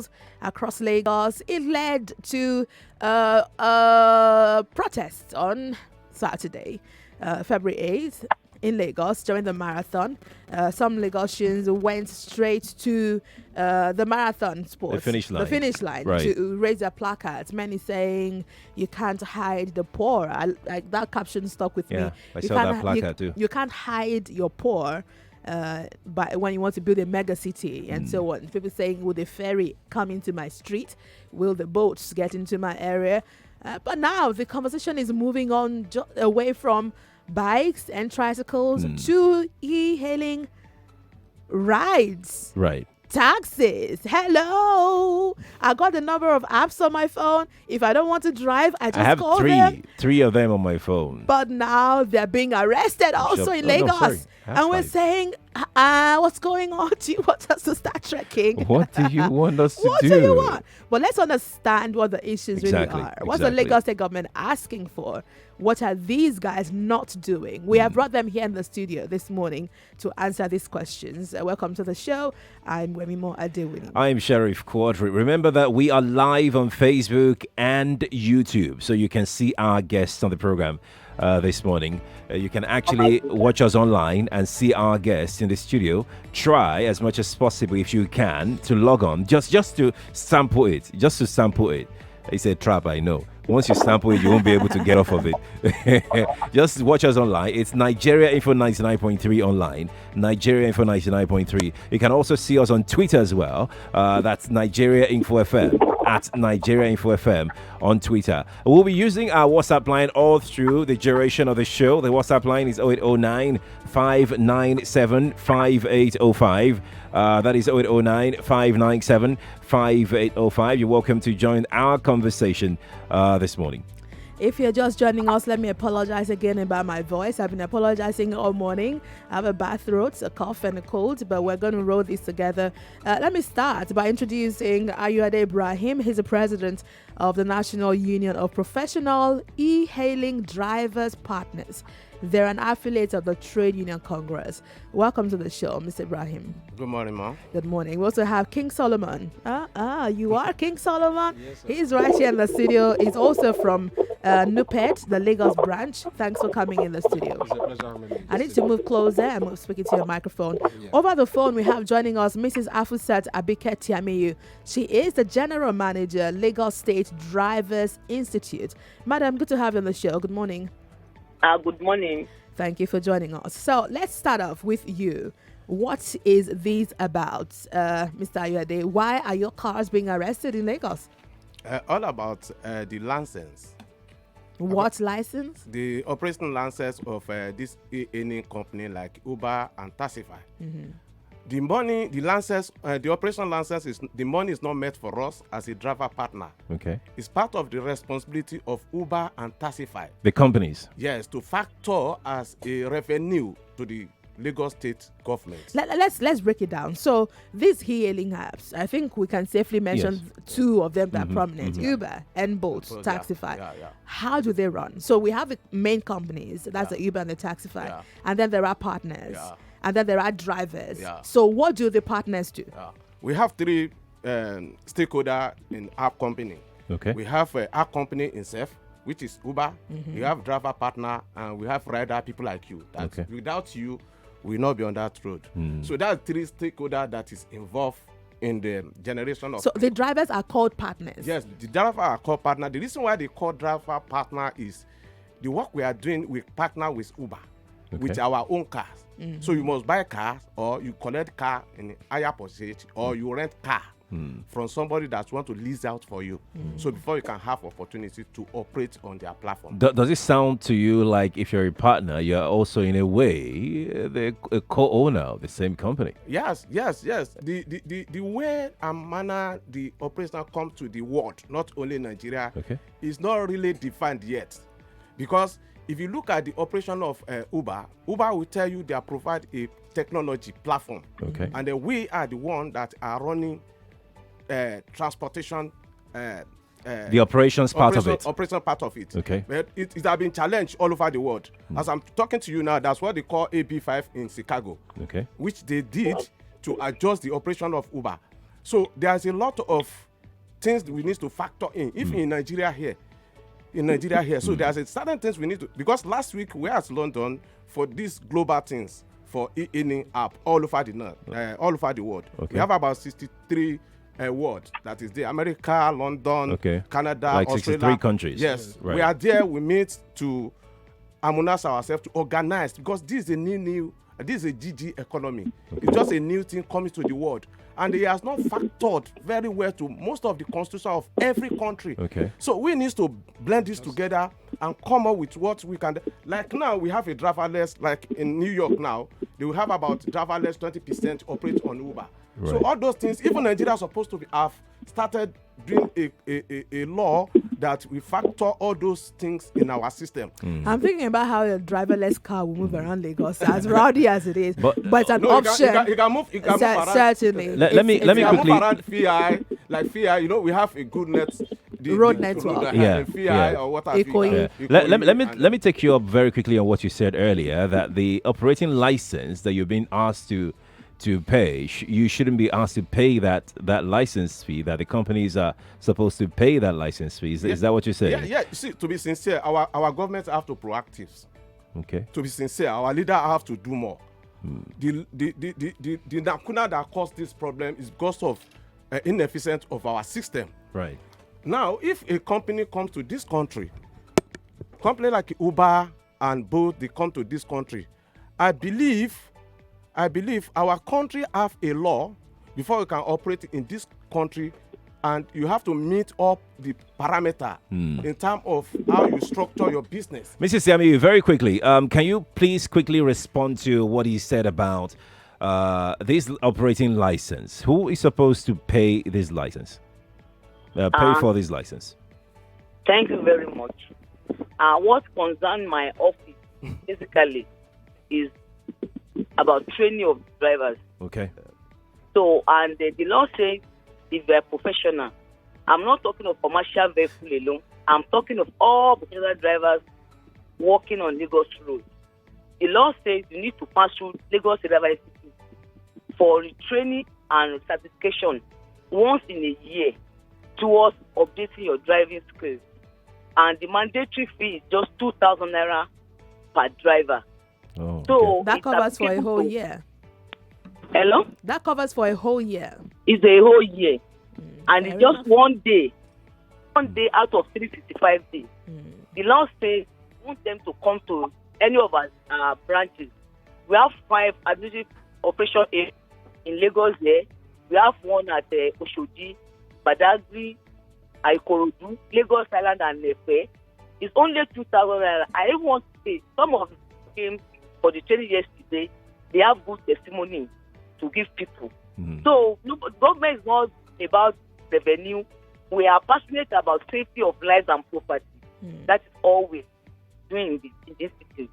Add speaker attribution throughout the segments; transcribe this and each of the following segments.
Speaker 1: tricycles across Lagos. It led to a protest on Saturday, February 8th. In Lagos during the marathon. Some Lagosians went straight to the marathon sports,
Speaker 2: the finish line, right,
Speaker 1: to raise their placards. Many saying, "You can't hide the poor." Like that caption stuck with me.
Speaker 2: I saw that placard too.
Speaker 1: You can't hide your poor. But when you want to build a mega city and so on, people saying, "Will the ferry come into my street? Will the boats get into my area?" But now the conversation is moving on away from bikes and tricycles to e-hailing rides.
Speaker 2: Right.
Speaker 1: Taxis. Hello. I got the number of apps on my phone. If I don't want to drive, I just call them.
Speaker 2: I have three of them on my phone.
Speaker 1: But now they're being arrested also in Lagos. And we're saying, what's going on? Do you want us to start trekking?
Speaker 2: What do you want us to do?
Speaker 1: What do you want? But let's understand what the issues really are. What's the Lagos State government asking for? What are these guys not doing? We have brought them here in the studio this morning to answer these questions. Welcome to the show. I'm Wemimo Adewuni.
Speaker 2: I'm Sheriff Quadry. Remember that we are live on Facebook and YouTube, so you can see our guests on the program this morning. You can actually watch us online and see our guests in the studio. Try as much as possible, if you can, to log on just to sample it. It's a trap, I know. Once you sample it, you won't be able to get off of it. Just watch us online. It's Nigeria Info 99.3 online. Nigeria Info 99.3. You can also see us on Twitter as well. That's Nigeria Info FM. At Nigeria Info FM on Twitter. We'll be using our WhatsApp line all through the duration of the show. The WhatsApp line is 0809 597 5805. That is 0809 597 5805. You're welcome to join our conversation this morning.
Speaker 1: If you're just joining us, let me apologize again about my voice. I've been apologizing all morning. I have a bad throat, a cough, and a cold, but we're going to roll this together. Let me start by introducing Ayuade Ibrahim. He's the president of the National Union of Professional E-Hailing Drivers Partners. They're an affiliate of the Trade Union Congress. Welcome to the show, Mr. Ibrahim.
Speaker 3: Good morning, Ma.
Speaker 1: Good morning. We also have King Solomon. You are King Solomon?
Speaker 3: Yes,
Speaker 1: he's right here in the studio. He's also from Nupet, the Lagos branch. Thanks for coming in the studio.
Speaker 3: It's a pleasure having you.
Speaker 1: I need to move closer and move speaking to your microphone. Yeah. Over the phone, we have joining us Mrs. Afusat Abike Tiamiyu. She is the General Manager, Lagos State Drivers Institute. Madam, good to have you on the show. Good morning.
Speaker 4: Good morning.
Speaker 1: Thank you for joining us. So let's start off with you. What is this about, Mr. Ayuade? Why are your cars being arrested in Lagos?
Speaker 3: All about the license.
Speaker 1: What license?
Speaker 3: The operational license of this e-earning company like Uber and Taxify. Mm-hmm. The money, the license, the operational license the money is not met for us as a driver partner.
Speaker 2: Okay.
Speaker 3: It's part of the responsibility of Uber and Taxify.
Speaker 2: The companies.
Speaker 3: Yes, to factor as a revenue to the Lagos State government.
Speaker 1: Let's break it down. So these e-hailing apps, I think we can safely mention two of them that are prominent: Uber and Bolt, Taxify.
Speaker 3: Yeah.
Speaker 1: How do they run? So we have the main companies, that's the Uber and the Taxify, and then there are partners. And then there are drivers. Yeah. So what do the partners do?
Speaker 3: We have three stakeholders in our company.
Speaker 2: Okay.
Speaker 3: We have our company itself, which is Uber. We have driver partner, and we have rider people like you. Without you, we will not be on that road. So that's three stakeholders that is involved in the generation of.
Speaker 1: So the drivers are called partners.
Speaker 3: Yes, the drivers are called partner. The reason why they call driver partner is the work we are doing. We partner with Uber. With our own cars. So you must buy cars, or you collect car in higher purchase, or you rent car from somebody that want to lease out for you. So before you can have opportunity to operate on their platform.
Speaker 2: Does it sound to you like if you're a partner, you're also in a way a co-owner of the same company?
Speaker 3: Yes. The way and manner the operation comes to the world, not only Nigeria, is not really defined yet, because if you look at the operation of Uber will tell you they provide a technology platform. And then we are the one that are running transportation.
Speaker 2: The operations part of it.
Speaker 3: Operation part of it.
Speaker 2: Okay.
Speaker 3: But it has been challenged all over the world. As I'm talking to you now, that's what they call AB5 in Chicago.
Speaker 2: Okay.
Speaker 3: Which they did to adjust the operation of Uber. So there's a lot of things that we need to factor in. If in Nigeria here, so there's a certain things we need to, because last week we were at London for these global things for e-earning app all over the all over the world.
Speaker 2: Okay.
Speaker 3: We have about 63 world that is there. America, London, Canada,
Speaker 2: like
Speaker 3: Australia.
Speaker 2: 63 countries.
Speaker 3: Yes.
Speaker 2: Right.
Speaker 3: We are there, we meet to harmonize ourselves, to organize, because this is a new this is a GG economy. It's just a new thing coming to the world. And it has not factored very well to most of the constitution of every country.
Speaker 2: Okay.
Speaker 3: So we need to blend this together and come up with what we can. Like now we have a driverless, like in New York now, they will have about driverless 20% operate on Uber.
Speaker 2: Right.
Speaker 3: So all those things, even Nigeria is supposed to have started doing a law that we factor all those things in our system.
Speaker 1: I'm thinking about how a driverless car will move around Lagos, as rowdy as it is. But it's an
Speaker 3: No,
Speaker 1: option.
Speaker 3: you can move around.
Speaker 1: Certainly.
Speaker 2: Let me quickly.
Speaker 3: Move around FI, like FI, you know, we have a good net.
Speaker 1: Road network.
Speaker 3: FI or what have you.
Speaker 1: Ikoyi.
Speaker 2: Let me take you up very quickly on what you said earlier, that the operating license that you're being asked to pay, you shouldn't be asked to pay that license fee, that the companies are supposed to pay that license fee. Is that what you're saying?
Speaker 3: Yeah. See, to be sincere, our government have to proactive.
Speaker 2: Okay.
Speaker 3: To be sincere, our leader have to do more. The lacuna that caused this problem is because of inefficiency of our system.
Speaker 2: Right.
Speaker 3: Now, if a company comes to this country, company like Uber and Bolt, they come to this country, I believe our country have a law before you can operate in this country, and you have to meet up the parameter in terms of how you structure your business.
Speaker 2: Mr. Siami, very quickly, can you please quickly respond to what he said about this operating license? Who is supposed to pay this license? Pay for this license?
Speaker 4: Thank you very much. What concerns my office basically is about training of drivers.
Speaker 2: Okay.
Speaker 4: So, and the law says if they're professional, I'm not talking of commercial vehicle alone. I'm talking of all professional drivers working on Lagos roads. The law says you need to pass through Lagos Driver Institute for training and certification once in a year towards updating your driving skills. And the mandatory fee is just 2,000 naira per driver.
Speaker 2: Oh,
Speaker 4: So
Speaker 1: That
Speaker 4: it's
Speaker 1: covers for a
Speaker 4: applicable
Speaker 1: whole
Speaker 4: to-
Speaker 1: year.
Speaker 4: Hello?
Speaker 1: That covers for a whole year.
Speaker 4: It's a whole year. And
Speaker 1: fair
Speaker 4: it's just
Speaker 1: enough.
Speaker 4: one day out of 365 days. The law says we want them to come to any of our branches. We have 5 administrative operation areas in Lagos here. We have one at Oshodi, Badagry, Ikorodu, Lagos Island, and Nefe. It's only 2,000 naira. I even want to say some of them came for the training yesterday. They have good testimony to give people. So government is not about revenue. We are passionate about safety of lives and property. That is all we're doing in this city.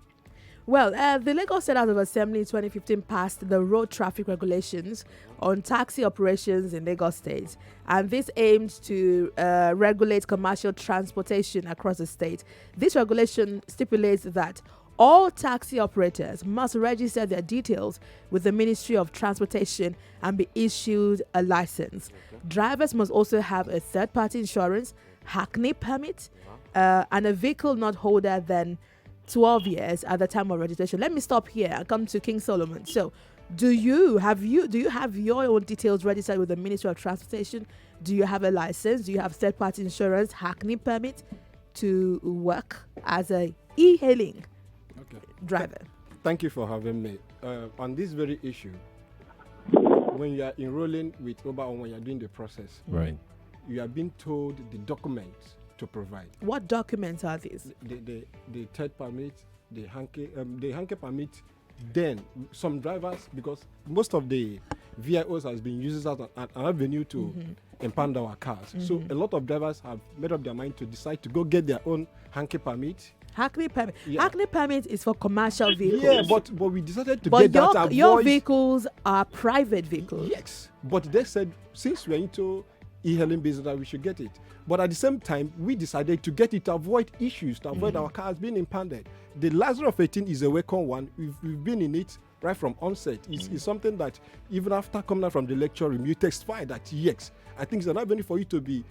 Speaker 1: Well, the Lagos State House of Assembly in 2015 passed the road traffic regulations on taxi operations in Lagos State, and this aimed to regulate commercial transportation across the state. This regulation stipulates that all taxi operators must register their details with the Ministry of Transportation and be issued a license. Drivers must also have a third-party insurance, hackney permit, and a vehicle not older than 12 years at the time of registration. Let me stop here and come to King Solomon. So, do you have your own details registered with the Ministry of Transportation? Do you have a license? Do you have third-party insurance, hackney permit to work as a e-hailing driver?
Speaker 5: Thank you for having me. On this very issue, when you are enrolling with Uber or when you are doing the process,
Speaker 2: Right.
Speaker 5: you are being told the documents to provide.
Speaker 1: What documents are these?
Speaker 5: The third permit, the hanky permit. Then some drivers, because most of the VIOs has been used as an avenue to impound our cars. So a lot of drivers have made up their mind to decide to go get their own hanky permit.
Speaker 1: Hackney permit.
Speaker 5: Yeah.
Speaker 1: Hackney permit is for commercial vehicles.
Speaker 5: Yeah, but we decided to
Speaker 1: But
Speaker 5: get that. Avoid,
Speaker 1: your vehicles are private vehicles.
Speaker 5: Yes, but they said since we're into e-hailing business that we should get it. But at the same time, we decided to get it to avoid issues, to avoid our cars being impounded. The Lazarus 18 is a welcome one. We've been in it right from onset. It's something that even after coming out from the lecture room, you testify that yes, I think it's an avenue for you to be,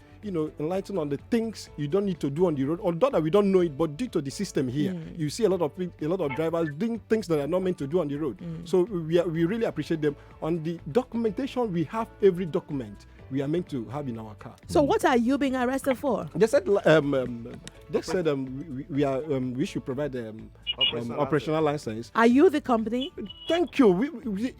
Speaker 5: enlightened on the things you don't need to do on the road, although that we don't know it, but due to the system here, you see a lot of drivers doing things that are not meant to do on the road. So we really appreciate them. On the documentation, we have every document we are meant to have in our car.
Speaker 1: So what are you being arrested for?
Speaker 5: They said we should provide operational license.
Speaker 1: Are you the company?
Speaker 5: Thank you.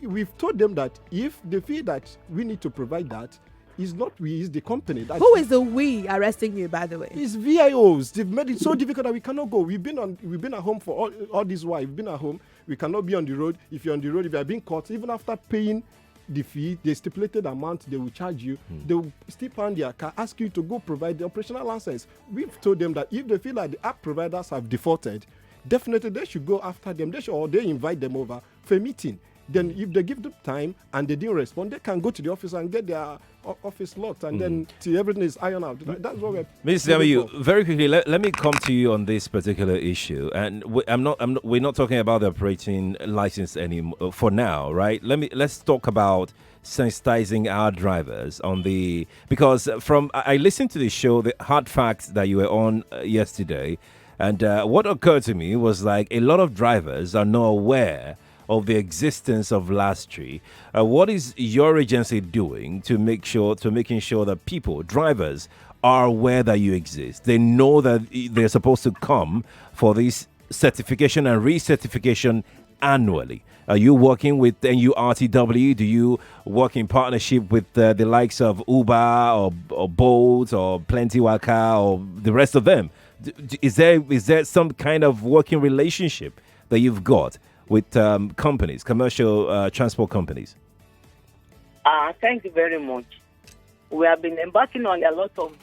Speaker 5: We've told them that if they feel that we need to provide that, it's not we, it's the company.
Speaker 1: Who is the we arresting you, by the way?
Speaker 5: It's VIOs. They've made it so difficult that we cannot go. We've been at home for all this while. We've been at home. We cannot be on the road. If you're on the road, if you are being caught, even after paying the fee, the stipulated amount they will charge you, they will still pound their car, ask you to go provide the operational license. We've told them that if they feel like the app providers have defaulted, definitely they should go after them. They invite them over for a meeting. Then if they give them time and they didn't respond, they can go to the office and get their office locked, and then till everything is ironed out. That's what we're...
Speaker 2: Mr. Yamiyu, very quickly, let me come to you on this particular issue. And we're not talking about the operating license anymore for now, right? Let's talk about sensitizing our drivers on because I listened to the show, the Hard Facts that you were on yesterday, and what occurred to me was like a lot of drivers are not aware of the existence of Lastry. What is your agency doing to making sure that drivers are aware that you exist? They know that they're supposed to come for this certification and recertification annually. Are you working with NURTW? Do you work in partnership with the likes of Uber or Bolt or Plenty Waka or the rest of them? Is there some kind of working relationship that you've got with companies, commercial transport companies?
Speaker 4: Thank you very much. We have been embarking on a lot of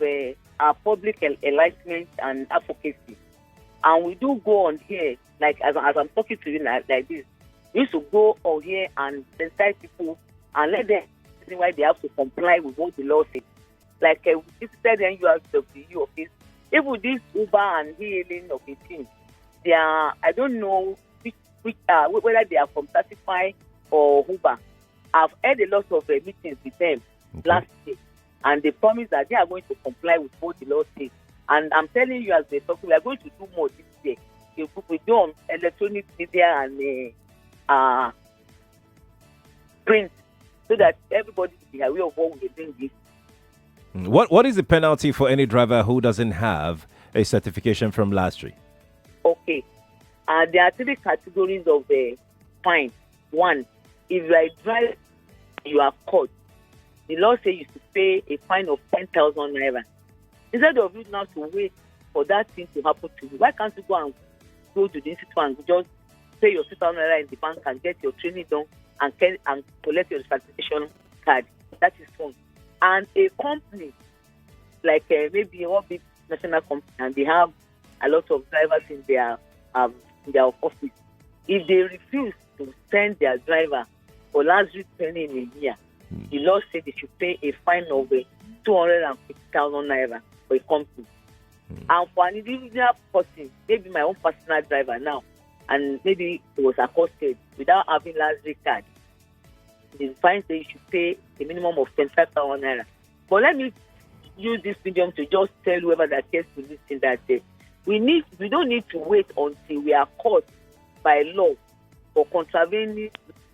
Speaker 4: public enlightenment and advocacy. And we do go on here, like as I'm talking to you like this, we used to go on here and sensitize people and let them see why they have to comply with what the law says. Like we visited the NURTW office, even this Uber and hailing of a team, they are, I don't know whether they are from Certify or Uber. I've had a lot of meetings with them last year, and they promise that they are going to comply with what the law says. And I'm telling you, as they talk, we are going to do more this year. We do on electronic media and print, so that everybody will be aware of what we're doing this.
Speaker 2: What is the penalty for any driver who doesn't have a certification from Lastry?
Speaker 4: Okay. There are three categories of fine. One, if you are a driver, you are caught. The law says you should pay a fine of 10,000 naira. Instead of you now to wait for that thing to happen to you, why can't you go to the institute and just pay your 2,000 naira in the bank and get your training done and collect your certification card? That is one. And a company, like maybe one big national company, and they have a lot of drivers in their office. If they refuse to send their driver for Lastry training in a year, the law says they should pay a fine of 250,000 naira for a company. And for an individual person, maybe my own personal driver now, and maybe it was accosted without having Lastry card, the fine says you should pay a minimum of 25,000 naira. But let me use this medium to just tell whoever that cares to listen that we don't need to wait until we are caught by law for contravening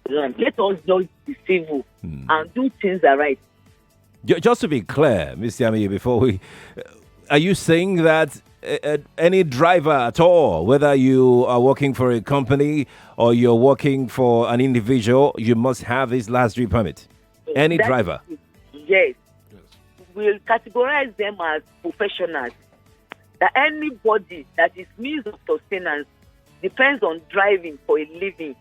Speaker 4: land. Let us just be civil and do things that are right.
Speaker 2: Just to be clear, Mr. Yamiyu, are you saying that any driver at all, whether you are working for a company or you're working for an individual, you must have this Lastry permit? Any driver?
Speaker 4: Yes. We'll categorize them as professionals. That anybody that is means of sustenance depends on driving for a living.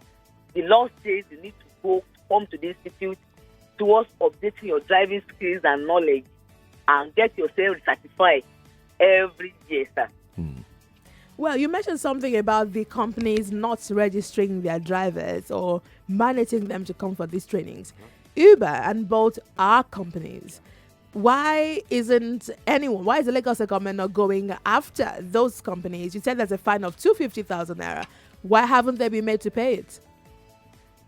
Speaker 4: The law says you need to come to the institute towards updating your driving skills and knowledge and get yourself certified every year, sir.
Speaker 1: Well, you mentioned something about the companies not registering their drivers or mandating them to come for these trainings. Uber and Bolt are companies. Why isn't the Lagos government not going after those companies? You said there's a fine of 250,000 naira. Why haven't they been made to pay it?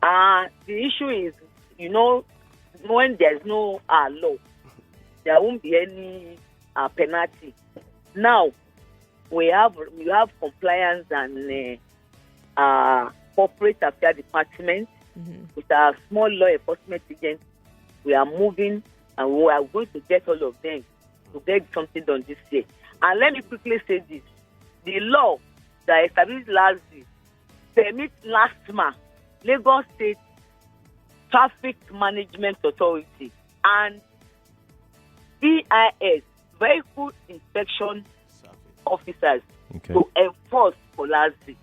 Speaker 4: The issue is, when there's no law, there won't be any penalty. Now, we have compliance and corporate affairs department with our small law enforcement agents. We are moving, and we are going to get all of them to get something done this year. And let me quickly say this: the law that established last year permits LASTMA, Lagos State Traffic Management Authority, and VIS, Vehicle Inspection Officers, to enforce for last year.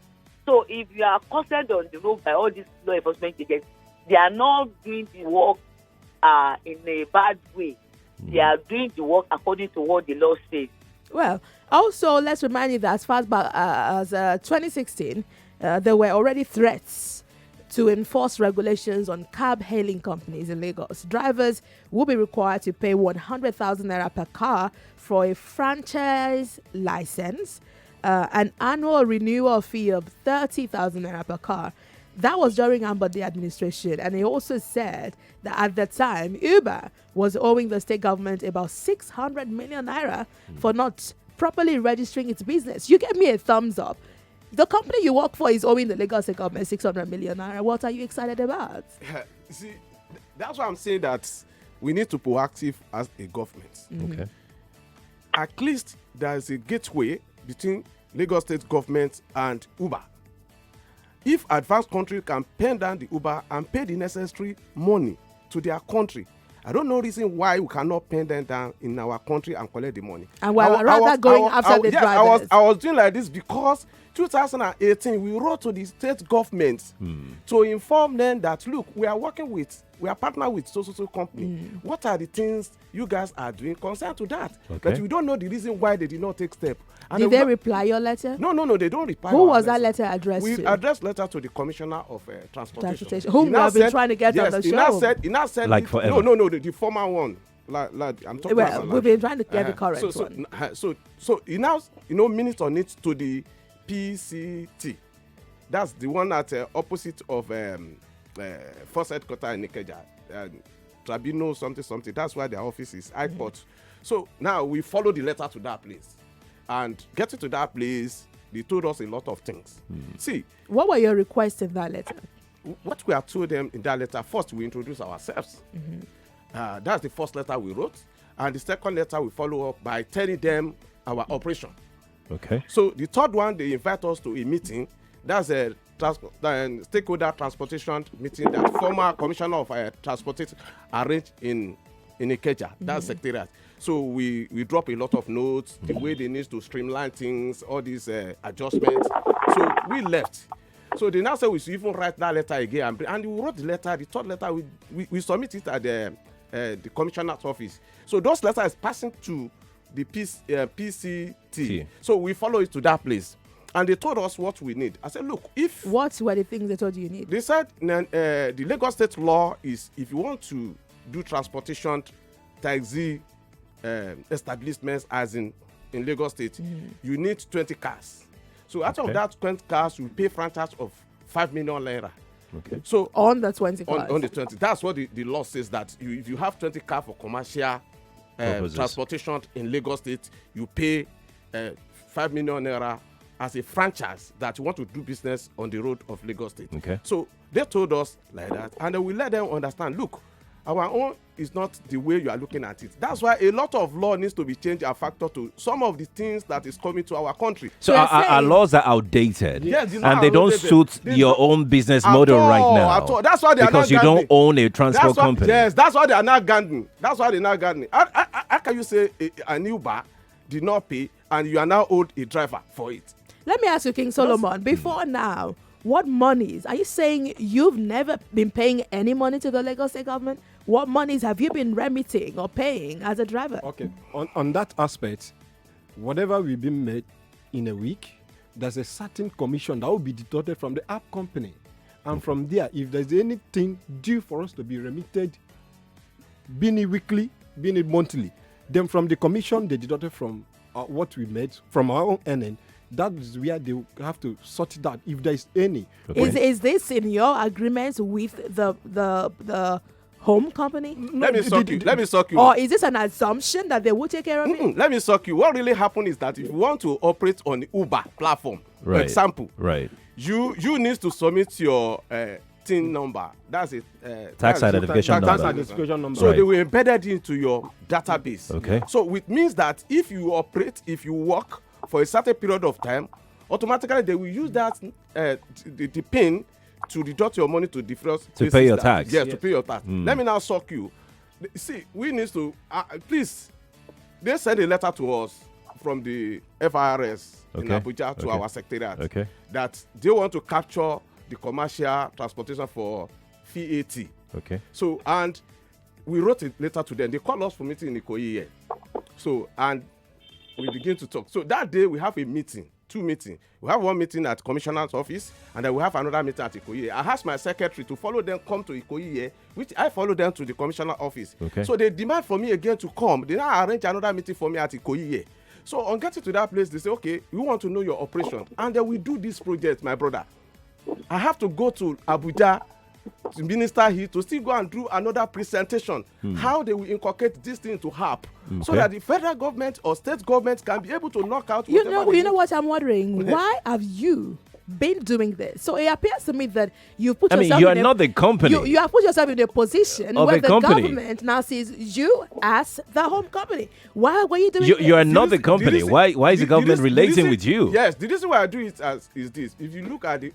Speaker 4: So if you are accosted on the road by all these law enforcement agents, they are not doing the work in a bad way. They are doing the work according to what the law says.
Speaker 1: Well, also, let's remind you that as far back as 2016, there were already threats to enforce regulations on cab hailing companies in Lagos. Drivers will be required to pay 100,000 naira per car for a franchise license, an annual renewal fee of 30,000 naira per car. That was during Ambode administration, and he also said that at the time, Uber was owing the state government about 600 million naira for not properly registering its business. You give me a thumbs up. The company you work for is owing the Lagos state government 600 million naira. What are you excited about?
Speaker 3: See, that's why I'm saying that we need to be proactive as a government.
Speaker 2: Okay.
Speaker 3: At least there is a gateway between Lagos state government and Uber. If advanced country can pen down the Uber and pay the necessary money to their country, I don't know reason why we cannot pen them down in our country and collect the money.
Speaker 1: And we're rather going after the drivers.
Speaker 3: I was doing like this because 2018 we wrote to the state government to inform them that, look, we are partnered with so company. What are the things you guys are doing concerned to that?
Speaker 2: Okay.
Speaker 3: But we don't know the reason why they did not take step. And
Speaker 1: Did they reply your letter?
Speaker 3: No, they don't reply.
Speaker 1: Who was that letter addressed to?
Speaker 3: We addressed letter to the Commissioner of Transportation.
Speaker 1: Whom we have been trying to get on the show.
Speaker 3: He now said
Speaker 2: like forever.
Speaker 3: No, the former one. Like I'm talking about.
Speaker 1: Well, we've been trying to get the correct one.
Speaker 3: So he now, minutes on it to the PCT. That's the one at opposite of First Headquarters in Ikeja. Tribunal something. That's why their office is High Court. So now we follow the letter to that place. And getting to that place, they told us a lot of things. See,
Speaker 1: what were your requests in that letter?
Speaker 3: What we have told them in that letter, first we introduce ourselves. That's the first letter we wrote. And the second letter we follow up by telling them our operation.
Speaker 2: Okay.
Speaker 3: So the third one, they invite us to a meeting. That's a stakeholder transportation meeting that former commissioner of transportation arranged in Ikeja. That's secretariat. So we drop a lot of notes, the way they need to streamline things, all these adjustments. So we left. So they now say we should even write that letter again. And we wrote the letter, the third letter, we submit it at the commissioner's office. So those letters passing to the PCT. So we follow it to that place. And they told us what we need. I said, look,
Speaker 1: what were the things they told you need?
Speaker 3: They said the Lagos state law is if you want to do transportation, taxi establishments as in Lagos state, you need 20 cars. So out of that 20 cars, you pay franchise of 5 million naira.
Speaker 2: Okay.
Speaker 1: So on the 20 cars.
Speaker 3: On the 20. That's what the law says, that if you have 20 cars for commercial transportation in Lagos state, you pay 5 million naira as a franchise that you want to do business on the road of Lagos state.
Speaker 2: Okay.
Speaker 3: So they told us like that, and then we let them understand, look, our own is not the way you are looking at it. That's why a lot of law needs to be changed and factor to some of the things that is coming to our country.
Speaker 2: So our laws are outdated,
Speaker 3: yes,
Speaker 2: and they don't suit your own business model right now.
Speaker 3: That's why they are not
Speaker 2: because you don't own a transport company.
Speaker 3: Yes, that's why they are not gardening. That's why they're not gardening. How can you say an Uber did not pay and you are now owed a driver for it?
Speaker 1: Let me ask you, King Solomon, before now, what monies? Are you saying you've never been paying any money to the Lagos state government? What monies have you been remitting or paying as a driver?
Speaker 5: Okay, on that aspect, whatever we've been made in a week, there's a certain commission that will be deducted from the app company. And from there, if there's anything due for us to be remitted, being it weekly, being it monthly, then from the commission, they deducted from what we made, from our own earning, that is where they have to sort it out if there is any.
Speaker 2: Okay.
Speaker 1: Is this in your agreement with the home company?
Speaker 3: Let me suck you. Let me suck you.
Speaker 1: Or is this an assumption that they will take care of it?
Speaker 3: Let me suck you. What really happened is that if you want to operate on the Uber platform, for
Speaker 2: Right.
Speaker 3: example,
Speaker 2: Right.
Speaker 3: you need to submit your TIN number. That's it.
Speaker 2: Tax identification
Speaker 5: Tax
Speaker 2: number.
Speaker 5: identification number.
Speaker 3: So
Speaker 2: Right.
Speaker 3: they were embedded into your database.
Speaker 2: Okay.
Speaker 3: So it means that if you work for a certain period of time, automatically they will use that the PIN to deduct your money to different
Speaker 2: To pay your tax.
Speaker 3: Yes, to pay your tax. Let me now suck you. See, we need to please. They send a letter to us from the FIRS in
Speaker 2: Okay.
Speaker 3: Abuja to
Speaker 2: Okay.
Speaker 3: our secretariat
Speaker 2: Okay.
Speaker 3: that they want to capture the commercial transportation for VAT.
Speaker 2: Okay.
Speaker 3: So, and we wrote a letter to them. They called us for meeting in Ikoyi here. So, and we begin to talk. So that day we have a meeting, 2 meetings. We have one meeting at commissioner's office, and then we have another meeting at Ikoyi. I asked my secretary to follow them, come to Ikoyi, which I follow them to the commissioner office.
Speaker 2: Okay.
Speaker 3: So they demand for me again to come. They now arrange another meeting for me at Ikoyi. So on getting to that place, they say, okay, we want to know your operation. And then we do this project, my brother. I have to go to Abuja to minister here to still go and do another presentation how they will inculcate this thing to HAP so
Speaker 2: Okay.
Speaker 3: that the federal government or state government can be able to knock out
Speaker 1: You
Speaker 3: whatever
Speaker 1: know
Speaker 3: they need.
Speaker 1: what I'm wondering? Why have you been doing this? So it appears to me that you put
Speaker 2: I mean,
Speaker 1: yourself
Speaker 2: you are
Speaker 1: in a-
Speaker 2: not the company.
Speaker 1: You have put yourself in a position
Speaker 2: Of
Speaker 1: where
Speaker 2: a
Speaker 1: the
Speaker 2: company.
Speaker 1: government now sees you as the home company. Why were you doing
Speaker 2: You
Speaker 1: this?
Speaker 2: are not the
Speaker 3: reason-
Speaker 2: company.
Speaker 3: reason-
Speaker 2: Why is the
Speaker 3: the
Speaker 2: government
Speaker 3: reason-
Speaker 2: relating
Speaker 3: reason-
Speaker 2: with you?
Speaker 3: Yes, the reason why I do it is this. If you look at the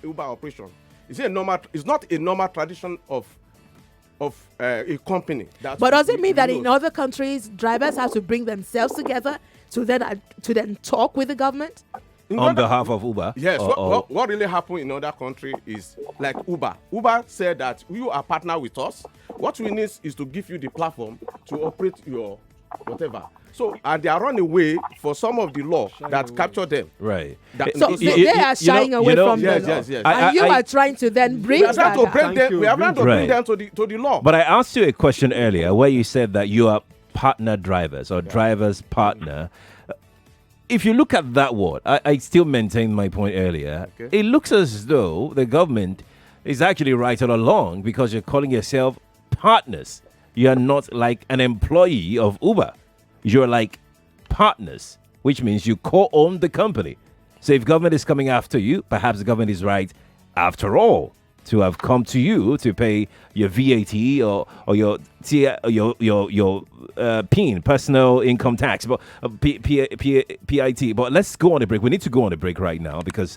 Speaker 3: Uber operation, it's not a normal tradition of a company.
Speaker 1: But does it mean that in
Speaker 3: knows.
Speaker 1: other countries, drivers have to bring themselves together to then talk with the government?
Speaker 3: In
Speaker 2: On
Speaker 3: other-
Speaker 2: behalf of Uber?
Speaker 3: Yes,
Speaker 2: Or-
Speaker 3: what really happened in other country is like Uber. Uber said that you are partner with us. What we need is to give you the platform to operate your whatever. So, and they are running away for some of the law that capture them.
Speaker 2: Right.
Speaker 3: That-
Speaker 1: So
Speaker 3: You-
Speaker 1: they are shying away from
Speaker 3: yes,
Speaker 1: the law.
Speaker 3: yes, yes.
Speaker 1: And you are trying to then bring
Speaker 3: We are trying
Speaker 1: that
Speaker 3: to
Speaker 1: back.
Speaker 3: bring
Speaker 5: Thank
Speaker 3: them.
Speaker 5: you.
Speaker 3: We are trying to
Speaker 2: Right.
Speaker 3: bring them to the law.
Speaker 2: But I asked you a question earlier where you said that you are partner drivers or drivers partner. If you look at that word, I still maintain my point earlier.
Speaker 3: Okay.
Speaker 2: It looks as though the government is actually right all along because you're calling yourself partners. You are not like an employee of Uber. You're like partners, which means you co-own the company. So if government is coming after you, perhaps the government is right after all to have come to you to pay your VAT or your PIN, personal income tax, but PIT. But let's go on a break. We need to go on a break right now because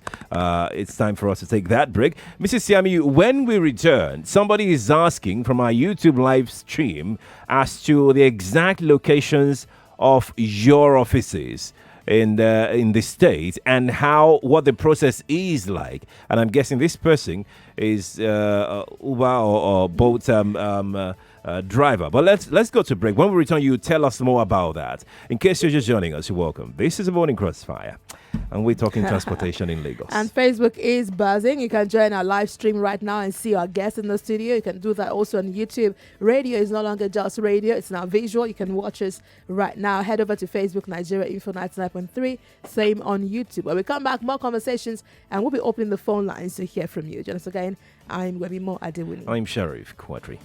Speaker 2: it's time for us to take that break. Mrs. Siami, when we return, somebody is asking from our YouTube live stream as to the exact locations of your offices in the state and what the process is like. And I'm guessing this person is Uber or Bolt driver. But let's go to break. When we return, you tell us more about that. In case you're just joining us, you're welcome. This is the Morning Crossfire, and we're talking transportation in Lagos.
Speaker 1: And Facebook is buzzing. You can join our live stream right now and see our guests in the studio. You can do that also on YouTube. Radio is no longer just radio, it's now visual. You can watch us right now. Head over to Facebook, Nigeria Info 99.3. Same on YouTube. When we come back, more conversations, and we'll be opening the phone lines to hear from you. Join us again. I'm Wemimo Adewuni.
Speaker 2: I'm Sheriff Quadry.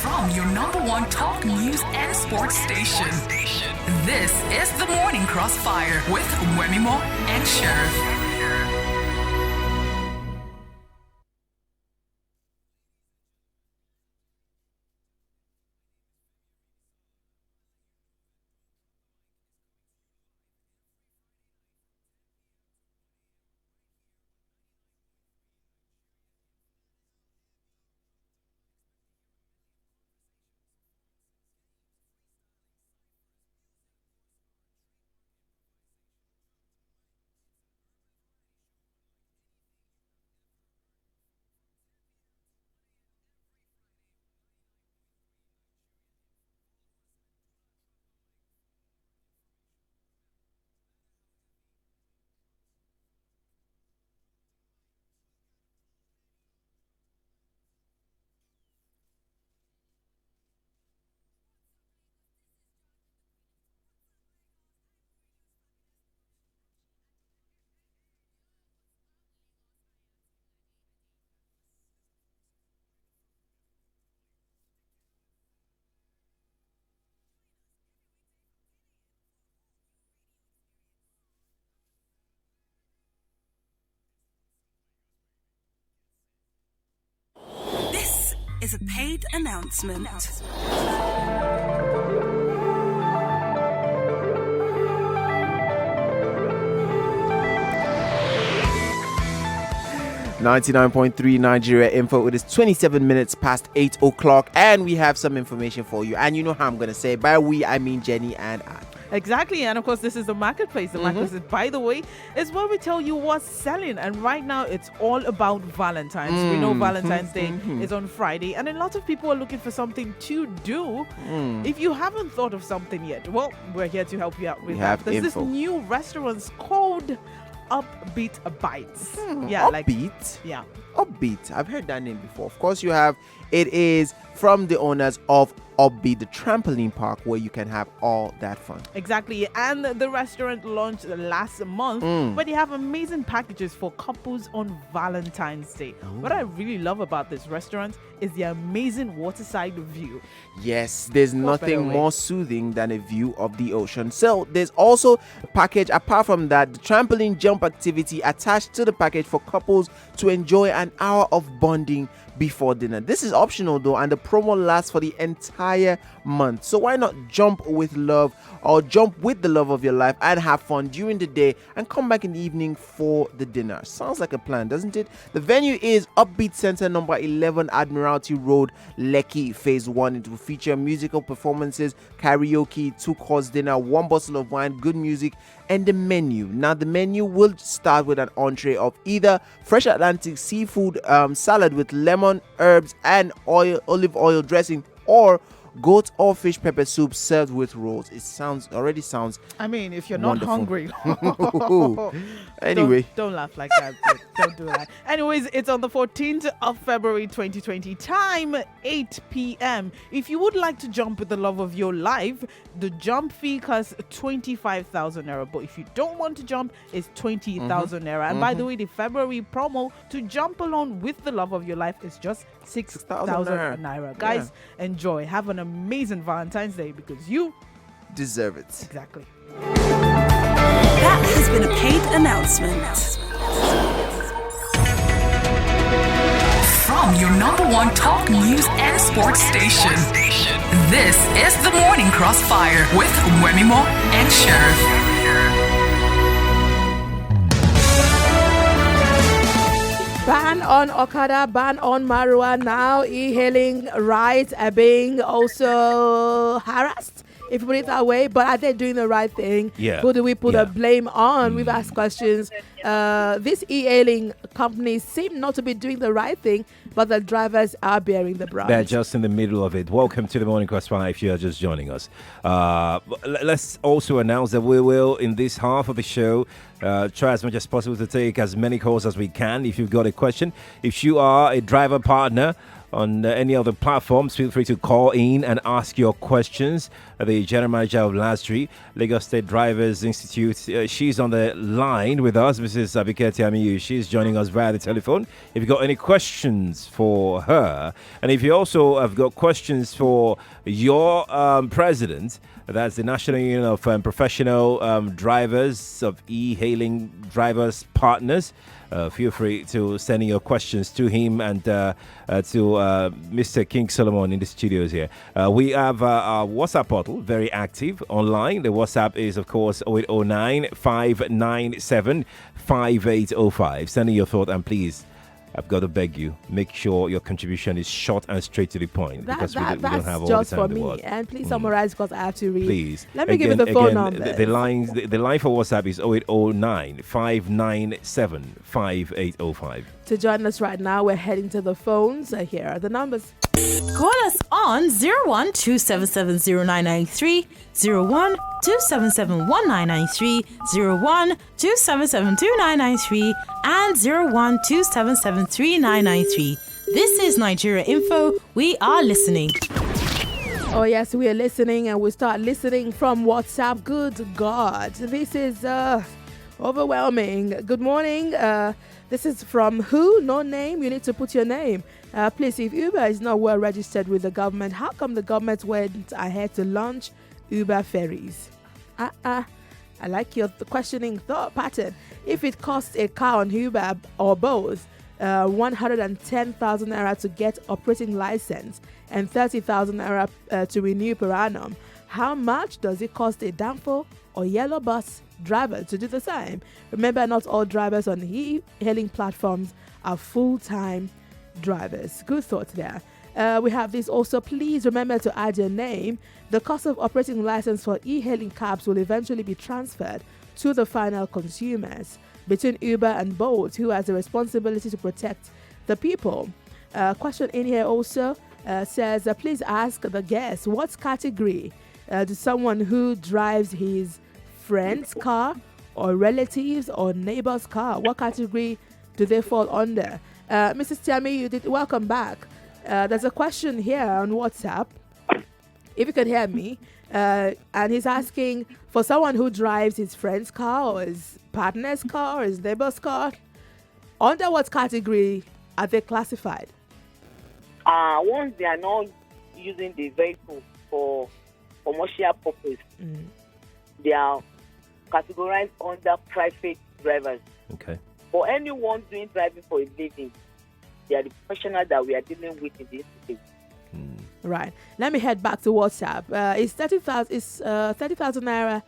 Speaker 6: From your number one talk news and sports station. This is the Morning Crossfire with Wemimo and Sheriff. is a paid announcement.
Speaker 7: 99.3 Nigeria Info. It is 27 minutes past 8 o'clock, and we have some information for you. And you know how I'm going to say, by we, I mean Jenny and I.
Speaker 1: Exactly, and of course this is the marketplace. The marketplace, by the way, is where we tell you what's selling, and right now it's all about Valentine's. We know Valentine's Day is on Friday, and a lot of people are looking for something to do. If you haven't thought of something yet, well, we're here to help you out with that. There's this new restaurant called Upbeat Bites. Yeah,
Speaker 7: Upbeat?
Speaker 1: Yeah.
Speaker 7: Upbeat. I've heard that name before. Of course you have. It is from the owners of Upbeat, the trampoline park, where you can have all that fun.
Speaker 1: Exactly. And the restaurant launched last month, where they have amazing packages for couples on Valentine's Day. What I really love about this restaurant is the amazing waterside view.
Speaker 7: Yes, there's nothing more soothing than a view of the ocean. So there's also a package, apart from that, the trampoline jump activity attached to the package for couples to enjoy an hour of bonding before dinner. This is optional though, and the promo lasts for the entire month. So why not jump with love, or jump with the love of your life and have fun during the day and come back in the evening for the dinner? Sounds like a plan, doesn't it? The venue is Upbeat Center, number 11 Admiralty Road, Lekki, Phase 1. It will feature musical performances, karaoke, 2-course dinner, 1 bottle of wine, good music, and the menu. Now the menu will start with an entree of either fresh Atlantic seafood salad with lemon, herbs, and olive oil dressing, or goat or fish pepper soup served with rolls. It already sounds.
Speaker 1: I mean, if you're
Speaker 7: wonderful.
Speaker 1: not hungry.
Speaker 7: Anyway,
Speaker 1: don't laugh like that. Don't do that. Anyways, it's on the 14th of February 2020. Time 8 p.m. If you would like to jump with the love of your life, the jump fee costs 25,000 naira. But if you don't want to jump, it's 20,000 naira. And by the way, the February promo to jump along with the love of your life is just 6,000 naira. Guys, enjoy. Have an amazing Valentine's Day, because you
Speaker 7: deserve it.
Speaker 1: Exactly.
Speaker 6: That has been a paid announcement. From your #1 talk news and sports station. This is the Morning Crossfire with Wemimo and Sheriff.
Speaker 1: Ban on Okada, ban on Marua. Now e-hailing rides are being also harassed, if you put it that way. But are they doing the right thing?
Speaker 2: Yeah.
Speaker 1: Who do we put the blame on? We've asked questions. These e-hailing companies seem not to be doing the right thing, but the drivers are bearing the brunt.
Speaker 2: They're just in the middle of it. Welcome to the Morning Crossfire if you're just joining us. Let's also announce that we will, in this half of the show, try as much as possible to take as many calls as we can. If you've got a question, if you are a driver partner on any other platforms, feel free to call in and ask your questions. The General Manager of LASDRI, Lagos State Drivers Institute, she's on the line with us, Mrs. Abike Tiamiyu. She's joining us via the telephone. If you've got any questions for her, and if you also have got questions for your president, that's the National Union of Professional Drivers, of e-hailing drivers partners, feel free to send in your questions to him and to Mr. King Solomon in the studios here. We have our WhatsApp portal, very active online. The WhatsApp is, of course, 0809 597 5805. Send in your thought, and please, I've got to beg you, make sure your contribution is short and straight to the point, because we don't have all the time in the world.
Speaker 1: And please summarize, because I have to read.
Speaker 2: Please.
Speaker 1: Let me give you the phone number.
Speaker 2: The line for WhatsApp is 0809 597 5805.
Speaker 1: To join us right now, we're heading to the phones. Here are the numbers.
Speaker 8: Call us on 01-277-0993, 01-277-1993, 01-277-2993, and 01-277-3993. This is Nigeria Info. We are listening.
Speaker 1: Oh, yes, we are listening, and we start listening from WhatsApp. Good God. This is overwhelming. Good morning. This is from who? No name. You need to put your name. Please, if Uber is not well registered with the government, how come the government went ahead to launch Uber ferries? I like your questioning thought pattern. If it costs a car on Uber or both, 110,000 naira to get operating license and 30,000 naira to renew per annum. How much does it cost a Danfo or yellow bus driver to do the same? Remember, not all drivers on e-hailing platforms are full-time drivers. Good thought there. We have this also. Please remember to add your name. The cost of operating license for e-hailing cabs will eventually be transferred to the final consumers between Uber and Bolt, who has the responsibility to protect the people. Question in here also says, please ask the guest, what category does someone who drives his friend's car or relatives or neighbor's car, what category do they fall under? Mrs. Tiami, welcome back. There's a question here on WhatsApp, if you can hear me, and he's asking, for someone who drives his friend's car or his partner's car or his neighbor's car, under what category are they classified?
Speaker 4: Once they are not using the vehicle for commercial purpose, they are categorized under private drivers.
Speaker 2: Okay.
Speaker 4: For anyone doing driving for a living, they are the professionals that we are dealing with in this case.
Speaker 1: Right. Let me head back to WhatsApp. It's 30,000 naira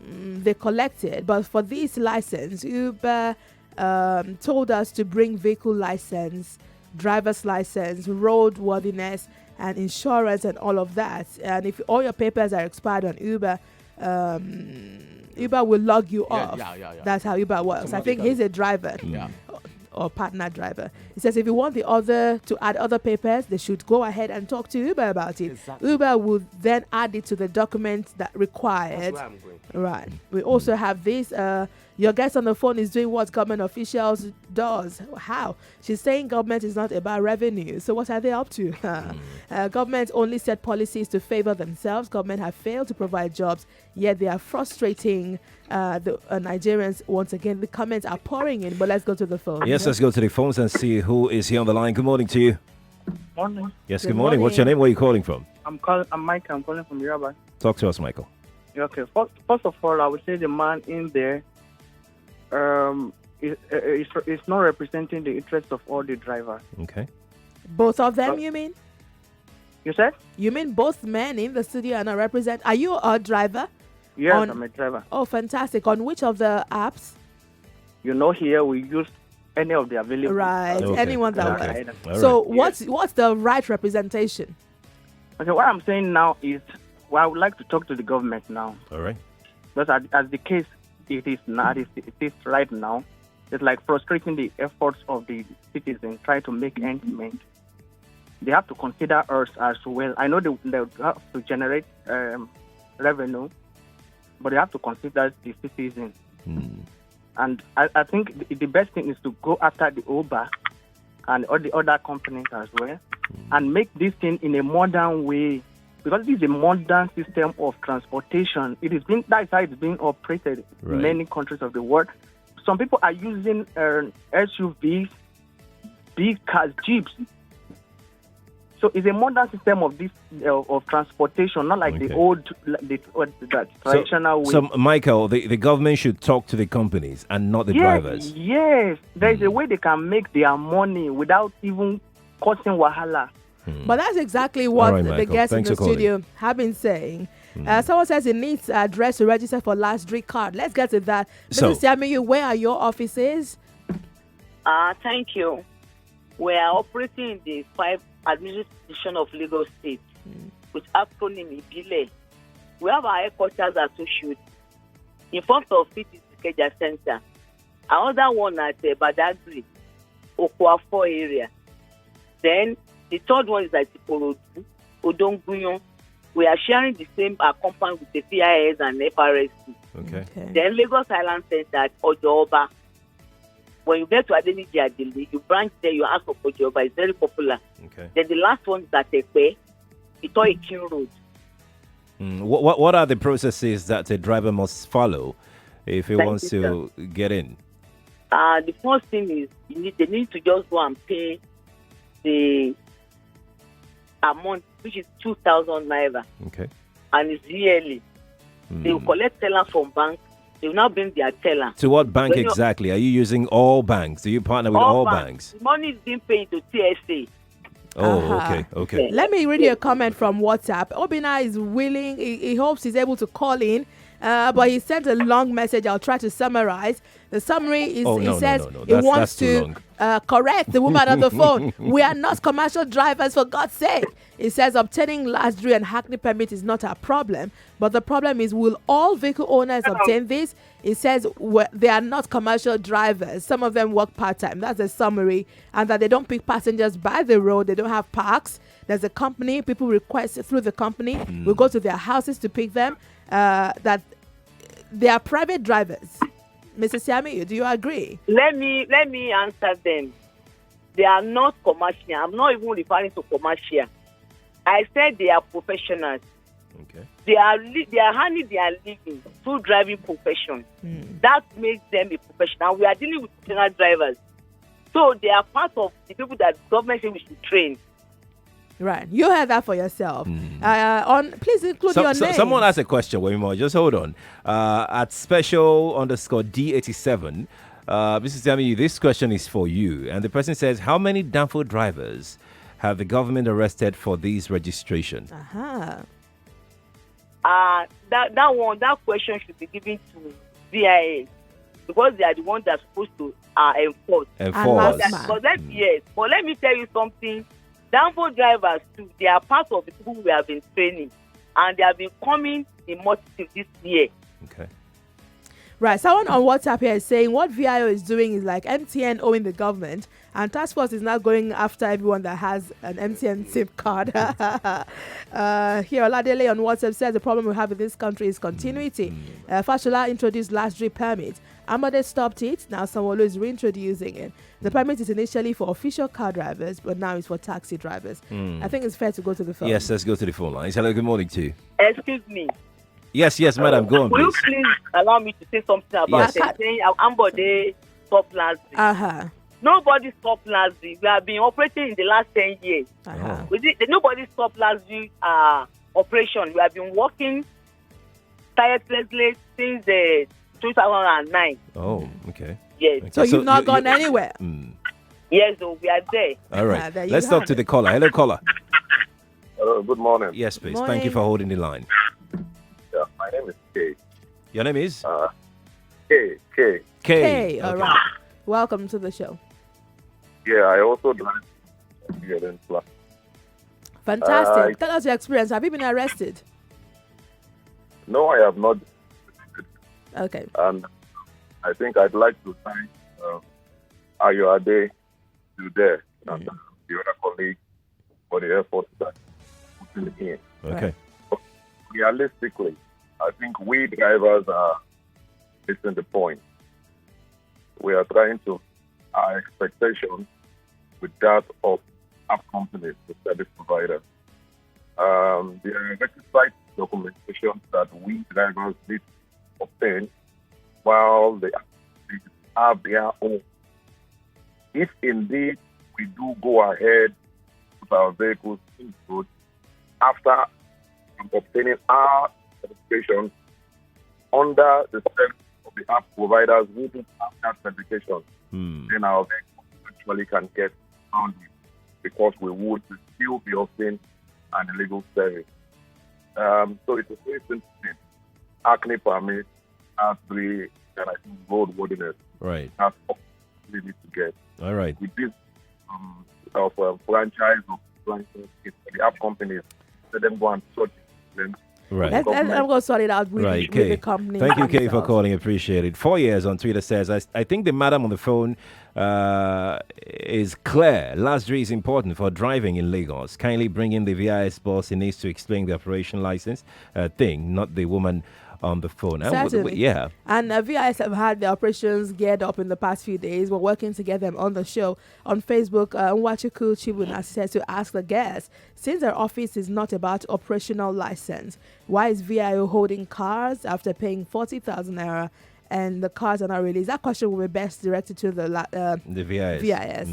Speaker 1: they collected, but for this license, Uber told us to bring vehicle license, driver's license, roadworthiness, and insurance, and all of that. And if all your papers are expired on Uber, Uber will log you off.
Speaker 3: Yeah.
Speaker 1: That's how Uber works. I think he's a driver.
Speaker 3: Yeah.
Speaker 1: Or partner driver. He says if you want the other to add other papers, they should go ahead and talk to Uber about it.
Speaker 3: Exactly.
Speaker 1: Uber will then add it to the document that required.
Speaker 3: That's where I'm going.
Speaker 1: Right. We also have this. Your guest on the phone is doing what government officials does. How? She's saying government is not about revenue. So what are they up to? Government only set policies to favor themselves. Government have failed to provide jobs, yet they are frustrating the Nigerians. Once again, the comments are pouring in, but let's go to the phone.
Speaker 2: Yes, let's go to the phones and see who is here on the line. Good morning to you.
Speaker 9: Morning.
Speaker 2: Yes,
Speaker 1: Good
Speaker 2: good morning. What's your
Speaker 1: morning.
Speaker 2: name? Where are you calling from?
Speaker 9: I'm Mike. I'm calling from Yoruba.
Speaker 2: Talk to us, Michael.
Speaker 9: Okay. First of all, I would say the man in there is not representing the interests of all the drivers.
Speaker 2: Okay.
Speaker 1: Both of them, you mean?
Speaker 9: You said?
Speaker 1: You mean both men in the studio are not represent? Are you a driver?
Speaker 9: Yes,
Speaker 1: On-
Speaker 9: I'm a driver.
Speaker 1: Oh, fantastic. On which of the apps?
Speaker 9: You know, here we use any of the available.
Speaker 1: Right.
Speaker 2: Okay.
Speaker 1: Anyone that
Speaker 2: Okay.
Speaker 1: works.
Speaker 2: All
Speaker 1: So
Speaker 2: right.
Speaker 1: what's the right representation?
Speaker 9: Okay, what I'm saying now is, well, I would like to talk to the government now.
Speaker 2: All right.
Speaker 9: Because as the case it is now, it is right now, it's like frustrating the efforts of the citizens trying to make ends meet. They have to consider us as well. I know they have to generate revenue, but they have to consider the citizens. And I think the best thing is to go after the Uber and all the other companies as well, and make this thing in a modern way, because this is a modern system of transportation. That's how it's being operated in many countries of the world. Some people are using SUVs, big cars, jeeps. So it's a modern system of this of transportation, not like the traditional way.
Speaker 2: So, Michael, the government should talk to the companies and not the drivers.
Speaker 9: Yes, there's a way they can make their money without even causing wahala.
Speaker 1: But that's exactly what
Speaker 2: All right,
Speaker 1: the
Speaker 2: Michael.
Speaker 1: guests in
Speaker 2: Thanks
Speaker 1: the
Speaker 2: for calling.
Speaker 1: studio have been saying. Someone says it needs address to register for last street card. Let's get to that.
Speaker 2: So-
Speaker 1: Mrs. Yamiyu, where are your offices?
Speaker 4: Thank you. We are operating in the 5 administration of Lagos State, with acronym Ibile. We have our headquarters at Oshud. In front of it is the Keja Center. Another one at Badagry, Okwafo area. Then the third one is at Ikorodu, Odonguyon. We are sharing the same compound with the CIS and FRSC.
Speaker 2: Okay.
Speaker 4: Then Lagos Island Center at Ojoba. When you get to Adewuni Adele, you branch there, you ask for Ojoba. It's very popular.
Speaker 2: Okay.
Speaker 4: Then the last one is at Ekpe, Itoikin Road.
Speaker 2: What are the processes that a driver must follow if he
Speaker 4: Thank
Speaker 2: wants
Speaker 4: you,
Speaker 2: to get in?
Speaker 4: The first thing is they need to just go and pay the amount, which is 2,000 naira,
Speaker 2: Okay.
Speaker 4: and it's yearly. They will collect teller from bank They will now bring their teller.
Speaker 2: To what bank
Speaker 4: When you-
Speaker 2: exactly? Are you using all banks? Do you partner with all banks?
Speaker 4: The money is being paid to TSA.
Speaker 2: Oh,
Speaker 1: Uh-huh.
Speaker 2: okay.
Speaker 1: Let me read you a comment from WhatsApp. Obina is willing. He hopes he's able to call in, but he sent a long message. I'll try to summarize. The summary is
Speaker 2: Oh,
Speaker 1: he
Speaker 2: no.
Speaker 1: says he
Speaker 2: That's
Speaker 1: wants
Speaker 2: too
Speaker 1: to correct the woman on the phone. We are not commercial drivers, for God's sake. He says obtaining Lasdri and Hackney permit is not our problem, but the problem is, will all vehicle owners obtain this? He says they are not commercial drivers. Some of them work part-time. That's a summary. And that they don't pick passengers by the road. They don't have parks. There's a company. People request through the company. We go to their houses to pick them. That they are private drivers. Mrs. Yami, do you agree?
Speaker 4: Let me answer them. They are not commercial. I'm not even referring to commercial. I said they are professionals.
Speaker 2: Okay.
Speaker 4: They are handling their living through driving profession. That makes them a professional. We are dealing with professional drivers, so they are part of the people that government says we should train.
Speaker 1: Right. You heard that for yourself. Please include your name.
Speaker 2: Someone asked a question, Wemimo. Just hold on. At special_D87, Mrs. Yami, this question is for you. And the person says, how many Danfo drivers have the government arrested for these registration?
Speaker 4: That question should be given to VIS, because they are the ones that are supposed to enforce. But let me tell you something. Danfo drivers too, they are part of the people we have been training, and they have been coming in multitude this year.
Speaker 2: Okay.
Speaker 1: Right. Someone on WhatsApp here is saying what VIO is doing is like MTN owing the government, and Task Force is now going after everyone that has an MTN SIM card. Here, Oladele on WhatsApp says the problem we have in this country is continuity. Fashola introduced last drip permit. Amade stopped it. Now Sanwo-Olu is reintroducing it. The permit is initially for official car drivers, but now it's for taxi drivers. I think it's fair to go to the phone.
Speaker 2: Yes, let's go to the phone lines. Hello, good morning to you.
Speaker 4: Excuse me.
Speaker 2: Yes, madam, go on,
Speaker 4: Will you
Speaker 2: please.
Speaker 4: please allow me to say something about saying Ambode stop last week? Nobody stopped last week. We have been operating in the last 10 years. Nobody stopped last week operation. We have been working tirelessly since 2009.
Speaker 2: Oh, okay.
Speaker 4: Yes.
Speaker 1: So you've not gone anywhere?
Speaker 4: Yes, so we are there.
Speaker 2: All right. Let's talk to the caller. Hello, caller.
Speaker 10: Good morning.
Speaker 2: Yes, please.
Speaker 1: Morning.
Speaker 2: Thank you for holding the line.
Speaker 10: Yeah, my name is Kay.
Speaker 2: Your name is?
Speaker 10: K.
Speaker 1: Okay, all right. Welcome to the show.
Speaker 10: Yeah, I also drive here in Plus.
Speaker 1: Fantastic. Tell us your experience. Have you been arrested?
Speaker 10: No, I have not.
Speaker 1: Okay.
Speaker 10: And I think I'd like to thank Ayoade today and the other colleagues for the effort that put in.
Speaker 2: Okay.
Speaker 10: But realistically, I think we drivers are missing the point. We are trying to our expectations with that of app companies, the service providers. There are requisite documentation that we drivers need to obtain while they have their own. If indeed we do go ahead with our vehicles in road after obtaining our certification under the service of the app providers who don't have that certification, then our vehicles actually can get found with, because we would still be offering an illegal service. So it's a very simple thing. Acne permit, R3, and I think road worthiness.
Speaker 2: Right.
Speaker 10: That's all we need to get.
Speaker 2: All right.
Speaker 10: With this franchise of license, the app companies, let them go and sort it.
Speaker 2: Right.
Speaker 1: Let's go sort it out with,
Speaker 2: Right,
Speaker 1: with the
Speaker 2: Kay.
Speaker 1: company.
Speaker 2: Thank you, Kay, for
Speaker 1: themselves.
Speaker 2: calling. Appreciate it. 4 years on Twitter says, I think the madam on the phone is clear. Last is important for driving in Lagos. Kindly bring in the VIS boss. He needs to explain the operation license thing, not the woman on the phone.
Speaker 1: Certainly.
Speaker 2: Yeah.
Speaker 1: And VIS have had the operations geared up in the past few days. We're working to get them on the show. On Facebook, Nwachuku Chibuna says to ask the guests, since our office is not about operational license, why is VIO holding cars after paying 40,000 naira and the cars are not released? That question will be best directed to the
Speaker 2: VIS.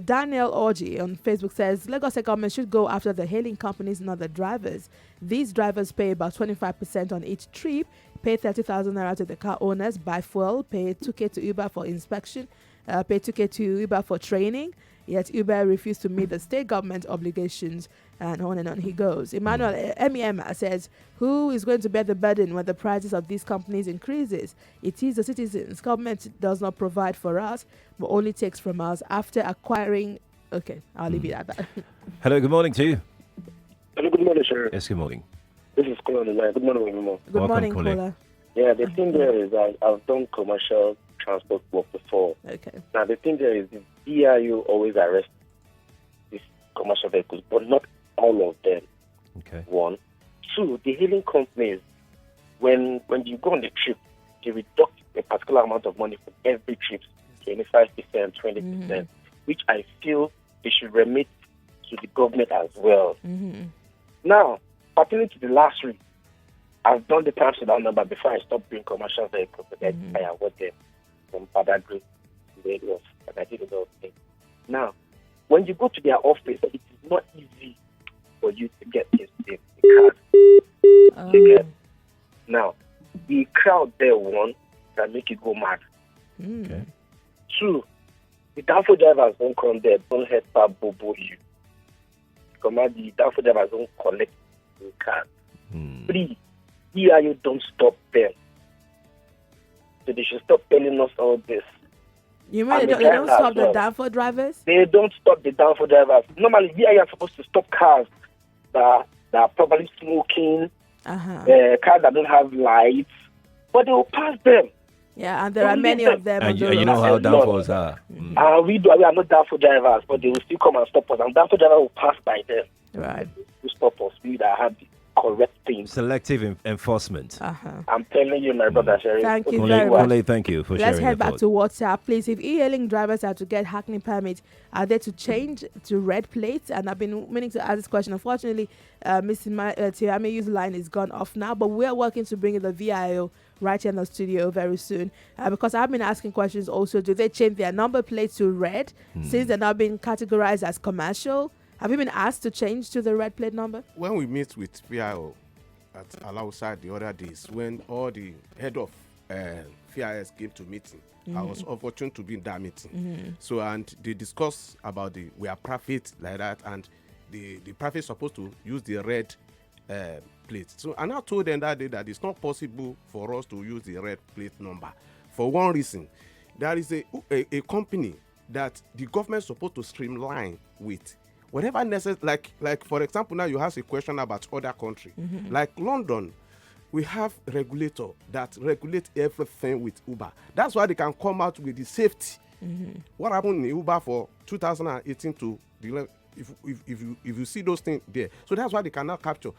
Speaker 1: Daniel Orji on Facebook says Lagos State government should go after the hailing companies, not the drivers. These drivers pay about 25% on each trip, pay 30,000 naira to the car owners, buy fuel, pay 2K to Uber for inspection, pay 2K to Uber for training. Yet Uber refused to meet the state government obligations, and on he goes. Emmanuel MEM says, who is going to bear the burden when the prices of these companies increases? It is the citizens. Government does not provide for us, but only takes from us after acquiring. Okay, I'll leave it at that.
Speaker 2: Hello, good morning to you.
Speaker 11: Hello, good morning, sir.
Speaker 2: Yes, good morning.
Speaker 11: This is Kola on the line. Good morning, Wemimo.
Speaker 1: Good morning, Kola.
Speaker 11: Yeah, the thing there is I've done commercial transport work before.
Speaker 1: Okay.
Speaker 11: Now, the thing there is the DIU always arrests these commercial vehicles, but not all of them.
Speaker 2: Okay.
Speaker 11: One. Two, the hailing companies, when you go on the trip, they deduct a particular amount of money for every trip, 25%, 20%, which I feel they should remit to the government as well. Now, pertaining to the last week, I've done the times without number before I stopped doing commercial vehicles, but then I award them from Quadry to the off, and I did a lot of things. Now, when you go to their office, it is not easy for you to get the card. Ticket. Now, the crowd there, one, can make it go mad.
Speaker 2: Okay.
Speaker 11: Two, the downfall drivers don't come there, don't help out bobo you. Because the downfall drivers don't collect the card. Three, you don't stop them. So they should stop telling us all this.
Speaker 1: You mean they don't stop the downfall drivers?
Speaker 11: They don't stop the downfall drivers. Normally, VIU are supposed to stop cars that are probably smoking, cars that don't have lights, but they will pass them.
Speaker 1: Yeah, and there are many of them.
Speaker 2: And you know how downfalls are.
Speaker 11: We are not downfall drivers, but they will still come and stop us. And downfall drivers will pass by them.
Speaker 1: Right.
Speaker 11: To stop us. We that have the correct thing.
Speaker 2: Selective enforcement.
Speaker 11: I'm telling you, my brother, Sherry.
Speaker 1: Thank you very much.
Speaker 2: Kole, thank you for sharing.
Speaker 1: Let's head back to WhatsApp, please. If e-hailing drivers are to get Hackney permits, are they to change to red plates? And I've been meaning to ask this question. Unfortunately, Miss Tiami's line is gone off now, but we're working to bring in the VIO right here in the studio very soon. Because I've been asking questions also, do they change their number plates to red since they're now being categorized as commercial? Have you been asked to change to the red plate number?
Speaker 3: When we meet with VIO at Alausa the other days, when all the head of VIS came to meeting, I was opportune to be in that meeting. So, and they discuss about we are profit like that, and the profit is supposed to use the red plate. So, and I told them that day that it's not possible for us to use the red plate number for one reason. There is a company that the government is supposed to streamline with. Whatever necessary, like for example, now you have a question about other country, like London, we have regulator that regulate everything with Uber. That's why they can come out with the safety. What happened in Uber for 2018 to the if you see those things there, so that's why they cannot capture.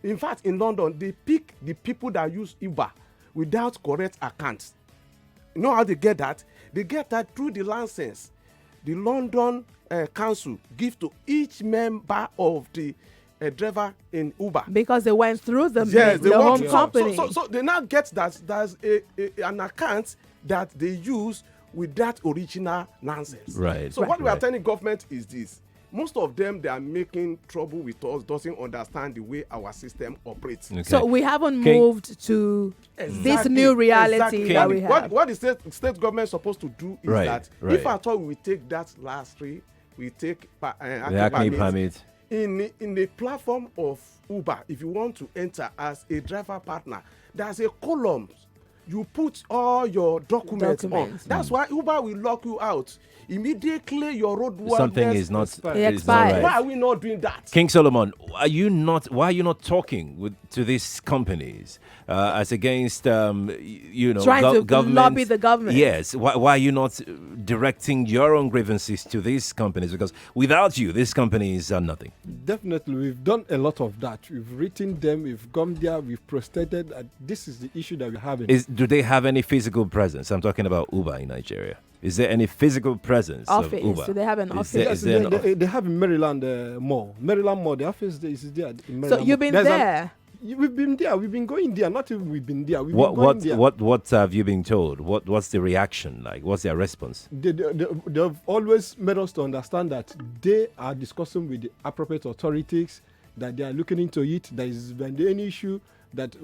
Speaker 3: In fact, in London, they pick the people that use Uber without correct accounts. You know how they get that? They get that through the license. The London council give to each member of the driver in Uber, because they
Speaker 1: went through the
Speaker 3: home
Speaker 1: company.
Speaker 3: So they now get that there's an account that they use with that original nonsense.
Speaker 2: Right.
Speaker 3: So what we are telling government is this: most of them, they are making trouble with us, doesn't understand the way our system operates.
Speaker 2: Okay.
Speaker 1: So we haven't moved to this new reality that we have.
Speaker 3: What the state government is supposed to do is that if at all we take that last three, we take the
Speaker 2: Hackney permit.
Speaker 3: In the platform of Uber, if you want to enter as a driver partner, there's a column. You put all your documents on. That's why Uber will lock you out. Immediately your roadworthiness
Speaker 2: something is not
Speaker 1: expired.
Speaker 2: Right.
Speaker 3: Why are we not doing that?
Speaker 2: King Solomon, why are you not talking to these companies as against
Speaker 1: trying to
Speaker 2: government,
Speaker 1: lobby the government?
Speaker 2: Yes. Why are you not directing your own grievances to these companies? Because without you, these companies are nothing.
Speaker 5: Definitely, we've done a lot of that. We've written them, we've gone there, we've protested. This is the issue that we're having.
Speaker 2: Do they have any physical presence? I'm talking about Uber in Nigeria. Is there any physical presence of Uber?
Speaker 1: Do they have an office?
Speaker 5: They have in Maryland Mall. Maryland Mall, the office is there in Maryland.
Speaker 1: So you've been there?
Speaker 5: We've been there. We've been going there. Not even we've been there. We've been going there.
Speaker 2: What have you been told? What's the reaction like? What's their response?
Speaker 5: They've always made us to understand that they are discussing with the appropriate authorities, that they are looking into it. There is any issue that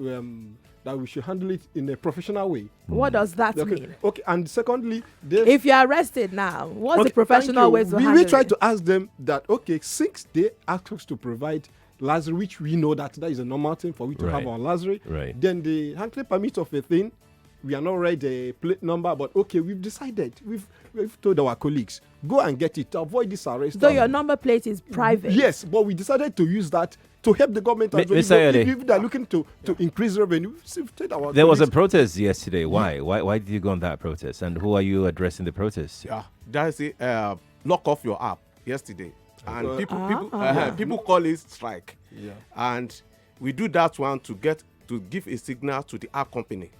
Speaker 5: that we should handle it in a professional way.
Speaker 1: What does that mean?
Speaker 5: Okay, and secondly,
Speaker 1: if you're arrested now, what's the professional way to handle it?
Speaker 5: We try to ask them that, okay, since they ask us to provide Lazarus, which we know that is a normal thing for we to have on Lazarus, then the handling permit of a thing, we are not read a plate number, but okay, we've decided, we've told our colleagues, go and get it to avoid this arrest.
Speaker 1: So your number plate is private?
Speaker 5: Yes, but we decided to use that to help the government as well. If they're looking to increase revenue,
Speaker 2: there was a protest yesterday. Why? Why did you go on that protest? And who are you addressing the protest?
Speaker 3: Yeah, that's it. Lock off your app yesterday. And people call it strike. Yeah. And we do that one to give a signal to the app company.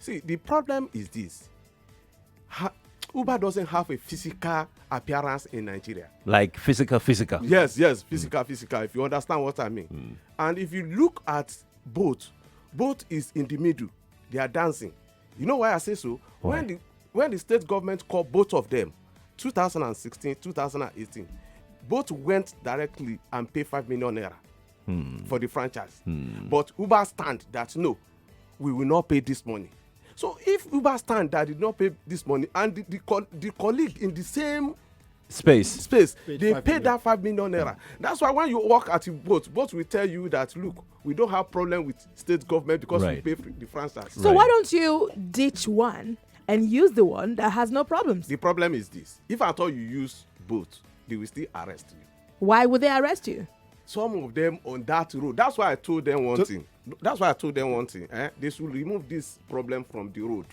Speaker 3: See, the problem is this. Uber doesn't have a physical appearance in Nigeria.
Speaker 2: Like physical?
Speaker 3: Yes, physical. If you understand what I mean. And if you look at both is in the middle. They are dancing. You know why I say so? Why? When the state government called both of them, 2016, 2018, both went directly and paid 5 million naira for the franchise. But Uber stand that no, we will not pay this money. So if Uber stand that did not pay this money and the colleague in the same
Speaker 2: space
Speaker 3: they paid that 5 million naira. That's why when you work at both will tell you that look, we don't have problem with state government because we pay the franchise.
Speaker 1: So why don't you ditch one and use the one that has no problems?
Speaker 3: The problem is this: if at all you use both, they will still arrest you.
Speaker 1: Why would they arrest you?
Speaker 3: Some of them on that road. That's why I told them one thing. They should remove this problem from the road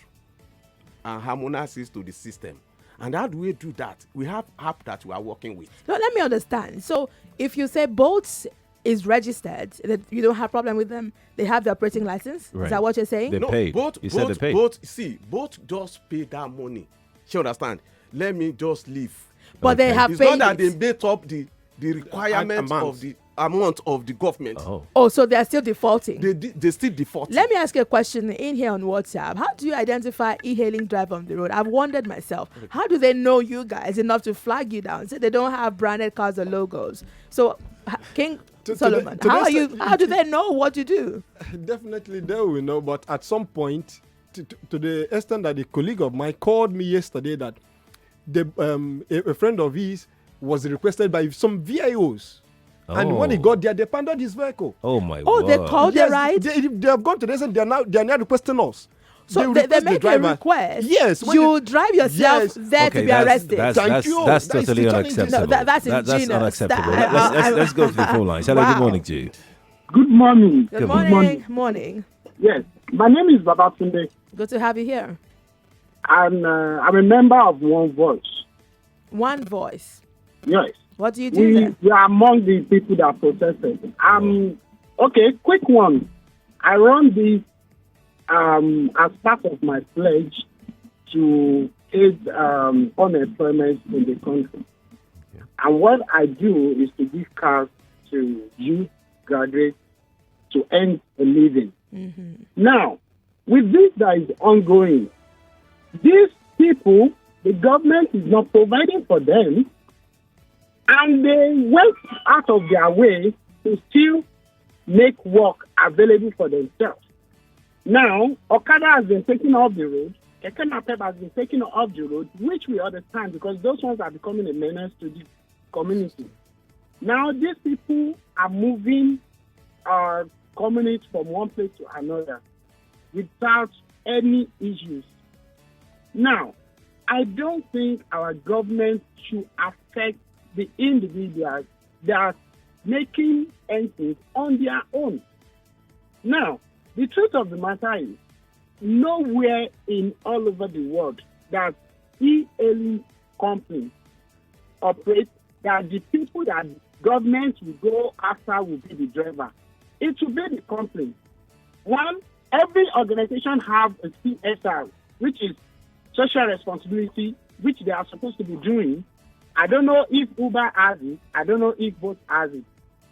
Speaker 3: and harmonize it to the system. And how do we do that? We have app that we are working with.
Speaker 1: No, let me understand. So if you say both is registered, that you don't have problem with them, they have the operating license. Is that what you're saying?
Speaker 2: They paid.
Speaker 3: Both just pay that money. You understand? Let me just leave.
Speaker 1: But they have
Speaker 3: it's
Speaker 1: paid.
Speaker 3: Not that they made up the requirement of the amount of the government.
Speaker 1: So they're still defaulting.
Speaker 3: They still defaulting.
Speaker 1: Let me ask you a question in here on WhatsApp. How do you identify e-hailing driver on the road? I've wondered myself. How do they know you guys enough to flag you down? Say they don't have branded cars or logos. So King Solomon, how do they know what you do?
Speaker 5: Definitely they will know, but at some point, to the extent that a colleague of mine called me yesterday that a friend of his was requested by some VIOs. And when he got there, they abandoned his vehicle.
Speaker 2: Oh my
Speaker 1: God. They called the ride?
Speaker 5: They have gone to this and they are now requesting us.
Speaker 1: So they make a request.
Speaker 5: Yes.
Speaker 1: You drive yourself there to be arrested.
Speaker 2: That's totally unacceptable.
Speaker 1: No, that's
Speaker 2: unacceptable. Let's go to the phone lines. Hello, good morning to you.
Speaker 12: Good morning.
Speaker 1: Good morning.
Speaker 12: Yes. My name is Babatunde.
Speaker 1: Good to have you here.
Speaker 12: I'm a member of One Voice.
Speaker 1: One Voice?
Speaker 12: Yes.
Speaker 1: What do you do there?
Speaker 12: We are among the people that protested. Okay, quick one. I run this as part of my pledge to aid unemployment in the country. Okay. And what I do is to give cars to youth graduates to earn a living. Mm-hmm. Now, with this that is ongoing, these people, the government is not providing for them, and they went out of their way to still make work available for themselves. Now, Okada has been taken off the road. Ekenapep has been taken off the road, which we understand because those ones are becoming a menace to the community. Now, these people are moving our community from one place to another without any issues. Now, I don't think our government should affect the individuals that are making entries on their own. Now, the truth of the matter is, nowhere in all over the world that e-hailing companies operate that the people that government will go after will be the driver. It should be the company. One, every organization have a CSR, which is social responsibility, which they are supposed to be doing. I don't know if Uber has it. I don't know if Bolt has it.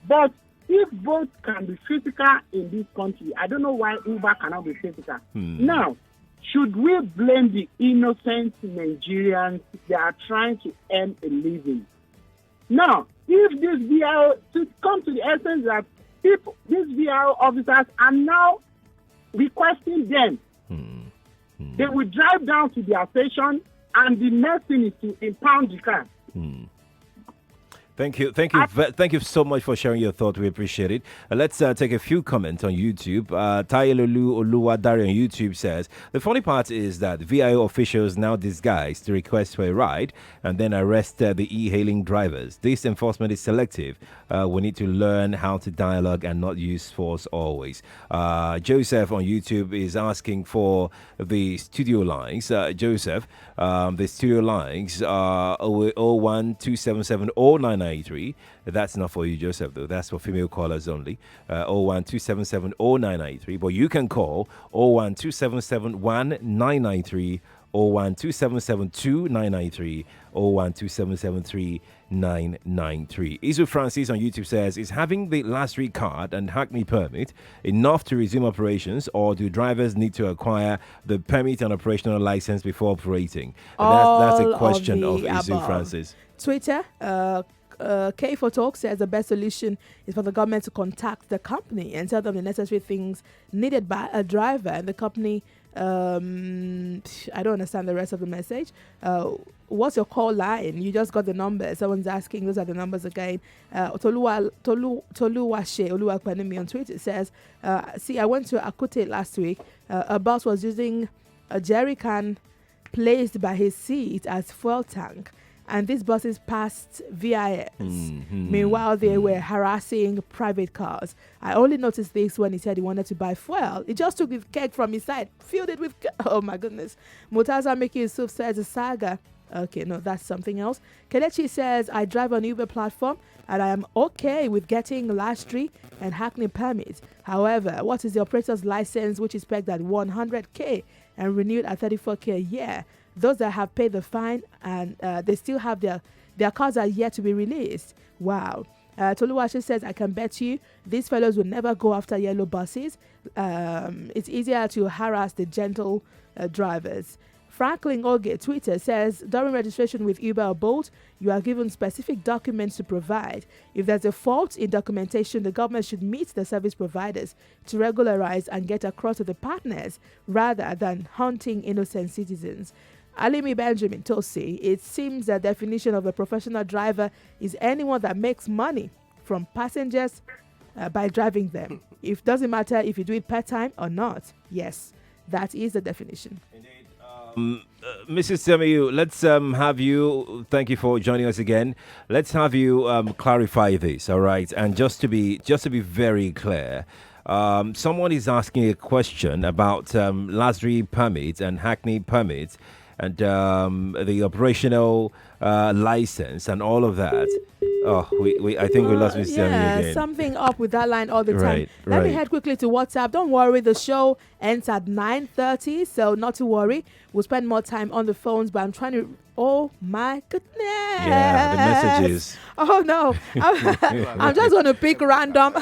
Speaker 12: But if both can be physical in this country, I don't know why Uber cannot be physical. Now, should we blame the innocent Nigerians that are trying to earn a living? Now, if this VIO, to come to the essence that if these VIO officers are now requesting them, they will drive down to their station, and the next thing is to impound the car.
Speaker 2: Thank you so much for sharing your thought. We appreciate it. Let's take a few comments on YouTube. Tayelolu Oluwadari on YouTube says, the funny part is that VIO officials now disguise the request for a ride and then arrest the e-hailing drivers. This enforcement is selective. We need to learn how to dialogue and not use force always. Joseph on YouTube is asking for the studio lines. Joseph, the studio lines are 012770993. That's not for you, Joseph, though. That's for female callers only. 012770993. But you can call 012771993, 012772993, 012773993. Isu Francis on YouTube says, is having the last week card and Hackney permit enough to resume operations, or do drivers need to acquire the permit and operational license before operating? That's a question of Isu Francis.
Speaker 1: Twitter, K for Talk says the best solution is for the government to contact the company and tell them the necessary things needed by a driver, and the company, I don't understand the rest of the message. What's your call line? You just got the number. Someone's asking. Those are the numbers again. Toluwashe Oluwakwanemi on Twitter says, see, I went to Akute last week. A bus was using a jerry can placed by his seat as fuel tank, and these buses passed VIS. Meanwhile, they were harassing private cars. I only noticed this when he said he wanted to buy fuel. He just took the keg from his side, filled it with... Oh, my goodness. Mutaza Miki Yusuf says a saga. Okay, no, that's something else. Kelechi says, I drive on Uber platform, and I am okay with getting Lastry and Hackney permits. However, what is the operator's license, which is pegged at 100K and renewed at 34K a year? Those that have paid the fine and they still have their cars are yet to be released. Wow. Toluwashi says, I can bet you these fellows will never go after yellow buses. It's easier to harass the gentle drivers. Franklin Oge, Twitter, says, during registration with Uber or Bolt, you are given specific documents to provide. If there's a fault in documentation, the government should meet the service providers to regularize and get across to the partners rather than hunting innocent citizens. Alimi Benjamin Tosi, it seems the definition of a professional driver is anyone that makes money from passengers by driving them. It doesn't matter if you do it per time or not. Yes, that is the definition.
Speaker 2: Mrs. Semiyu, let's have you, thank you for joining us again. Let's have you clarify this, all right? And just to be very clear, someone is asking a question about Lastry permits and Hackney permits and the operational license and all of that. Oh, I think we lost Mr. Semiyu again.
Speaker 1: Something up with that line all the time. Let me head quickly to WhatsApp. Don't worry, the show ends at 9:30, so not to worry. We'll spend more time on the phones, but I'm trying to... Oh, my goodness.
Speaker 2: Yeah, the messages.
Speaker 1: Oh, no. I'm just going to pick random.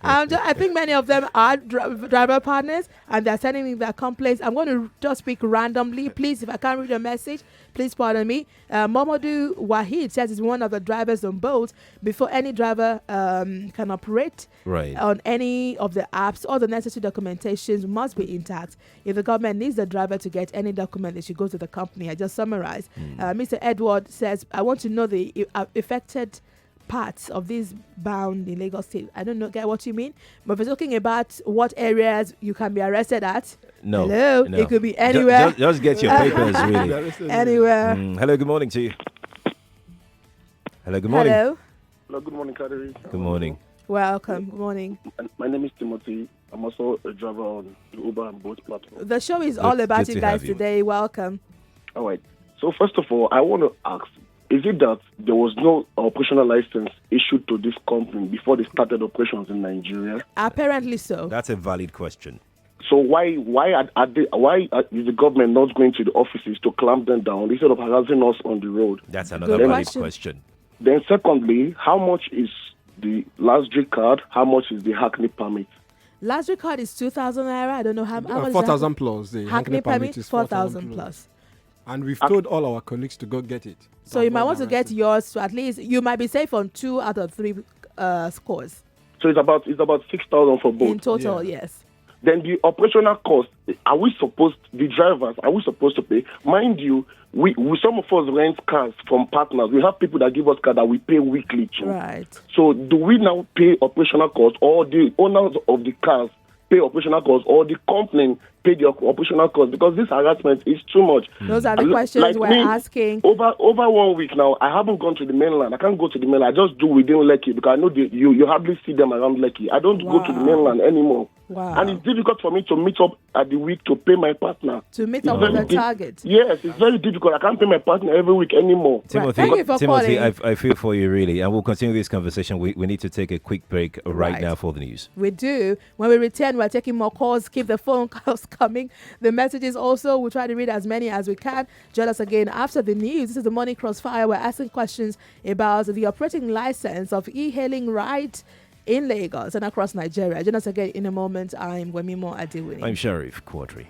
Speaker 1: I think many of them are driver partners, and they're sending me their complaints. I'm going to just pick randomly. Please, if I can't read your message, please pardon me. Momodu Wahid says he's one of the drivers on Bolt. Before any driver can operate on any of the apps, all the necessary documentations must be intact. If the government needs the driver to get any document, they should go to the company. I just summarized. Mr. Edward says, I want to know the affected parts of this bound in Lagos State. I don't know, get what you mean. But if we're talking about what areas you can be arrested at,
Speaker 2: no,
Speaker 1: it could be anywhere.
Speaker 2: Just get your papers, really.
Speaker 1: Anywhere.
Speaker 2: Hello, good morning to you. Hello, good morning.
Speaker 1: Hello,
Speaker 13: good morning, Quadry.
Speaker 2: Good morning.
Speaker 1: Welcome. Good morning.
Speaker 13: My name is Timothy. I'm also a driver on the Uber and Bolt platform.
Speaker 1: The show is all about you guys today. Welcome.
Speaker 13: All right. So first of all, I want to ask, is it that there was no operational license issued to this company before they started operations in Nigeria?
Speaker 1: Apparently so.
Speaker 2: That's a valid question.
Speaker 13: So why is the government not going to the offices to clamp them down instead of harassing us on the road?
Speaker 2: That's another valid question.
Speaker 13: Then secondly, how much is the luxury card? How much is the Hackney permit?
Speaker 1: Luxury card is 2,000 naira. I don't know how much.
Speaker 5: 4,000 plus. The
Speaker 1: Hackney permit is 4,000 plus.
Speaker 5: And we've told all our colleagues to go get it.
Speaker 1: So you might want to get yours to at least, you might be safe on 2 out of 3 scores.
Speaker 13: So it's about 6,000 for both.
Speaker 1: In total, yes.
Speaker 13: Then the operational cost, the drivers, are we supposed to pay? Mind you, we some of us rent cars from partners. We have people that give us cars that we pay weekly to.
Speaker 1: Right.
Speaker 13: So do we now pay operational costs, or the owners of the cars pay operational costs, or the company pay the operational costs? Because this harassment is too much.
Speaker 1: Those are the questions we're asking.
Speaker 13: Over 1 week now, I haven't gone to the mainland. I can't go to the mainland. I just do within Lekki because I know you hardly see them around Lekki. I don't go to the mainland anymore.
Speaker 1: Wow.
Speaker 13: And it's difficult for me to meet up at the week to pay my partner.
Speaker 1: To meet up with the target.
Speaker 13: Yes, it's very difficult. I can't pay my partner every week anymore.
Speaker 2: Timothy, I feel for you really. And we'll continue this conversation. We need to take a quick break right now for the news.
Speaker 1: We do. When we return, we're taking more calls. Keep the phone calls coming. The messages also, we'll try to read as many as we can. Join us again after the news. This is the Morning Crossfire. We're asking questions about the operating license of e-hailing rides in Lagos and across Nigeria. Join us again in a moment. I'm Wemimo Adewuni.
Speaker 2: I'm Sheriff Quadry.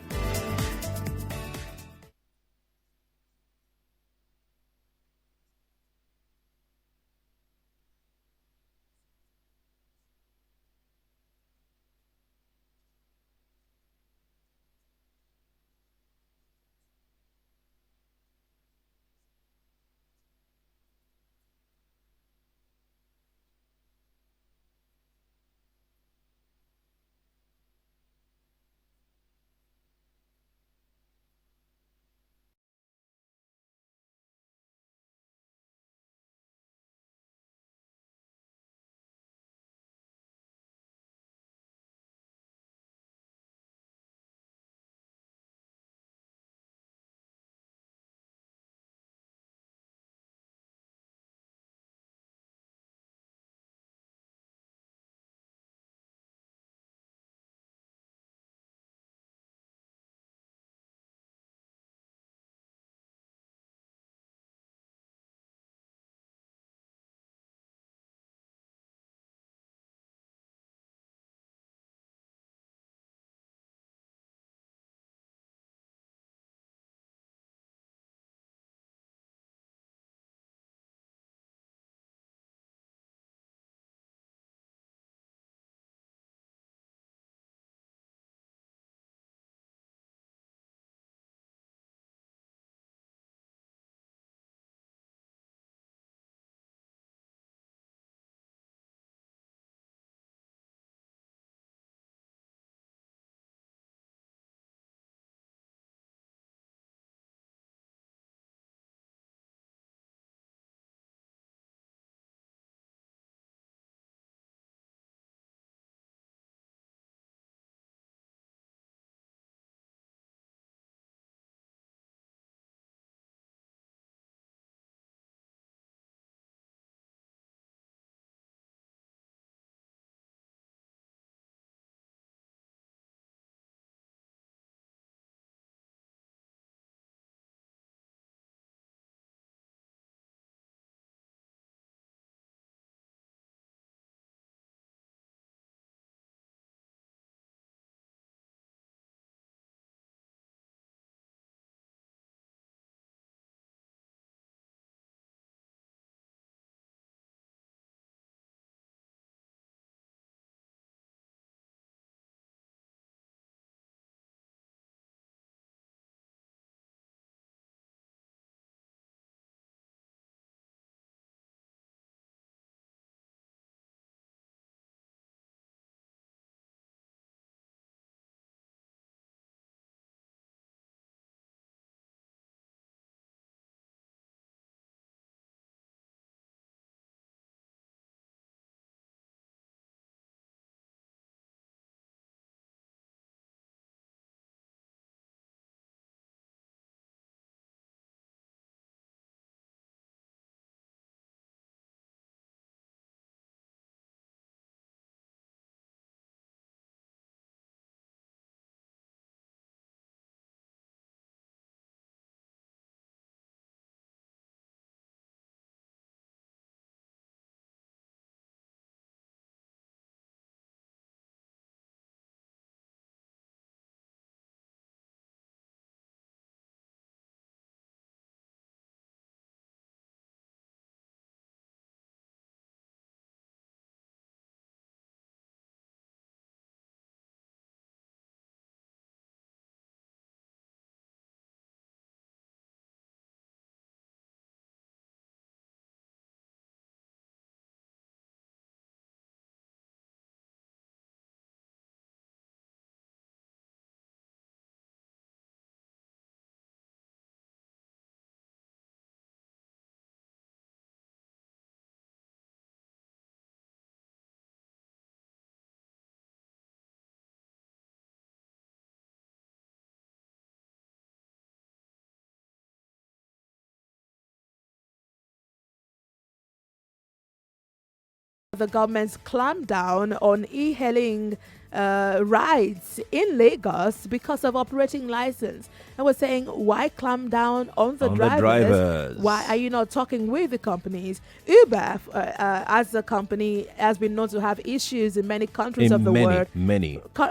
Speaker 1: the government's clampdown on e-hailing rides in Lagos because of operating license. And we're saying, why clamp down on the drivers? Why are you not talking with the companies? Uber, as a company, has been known to have issues in many countries of the world.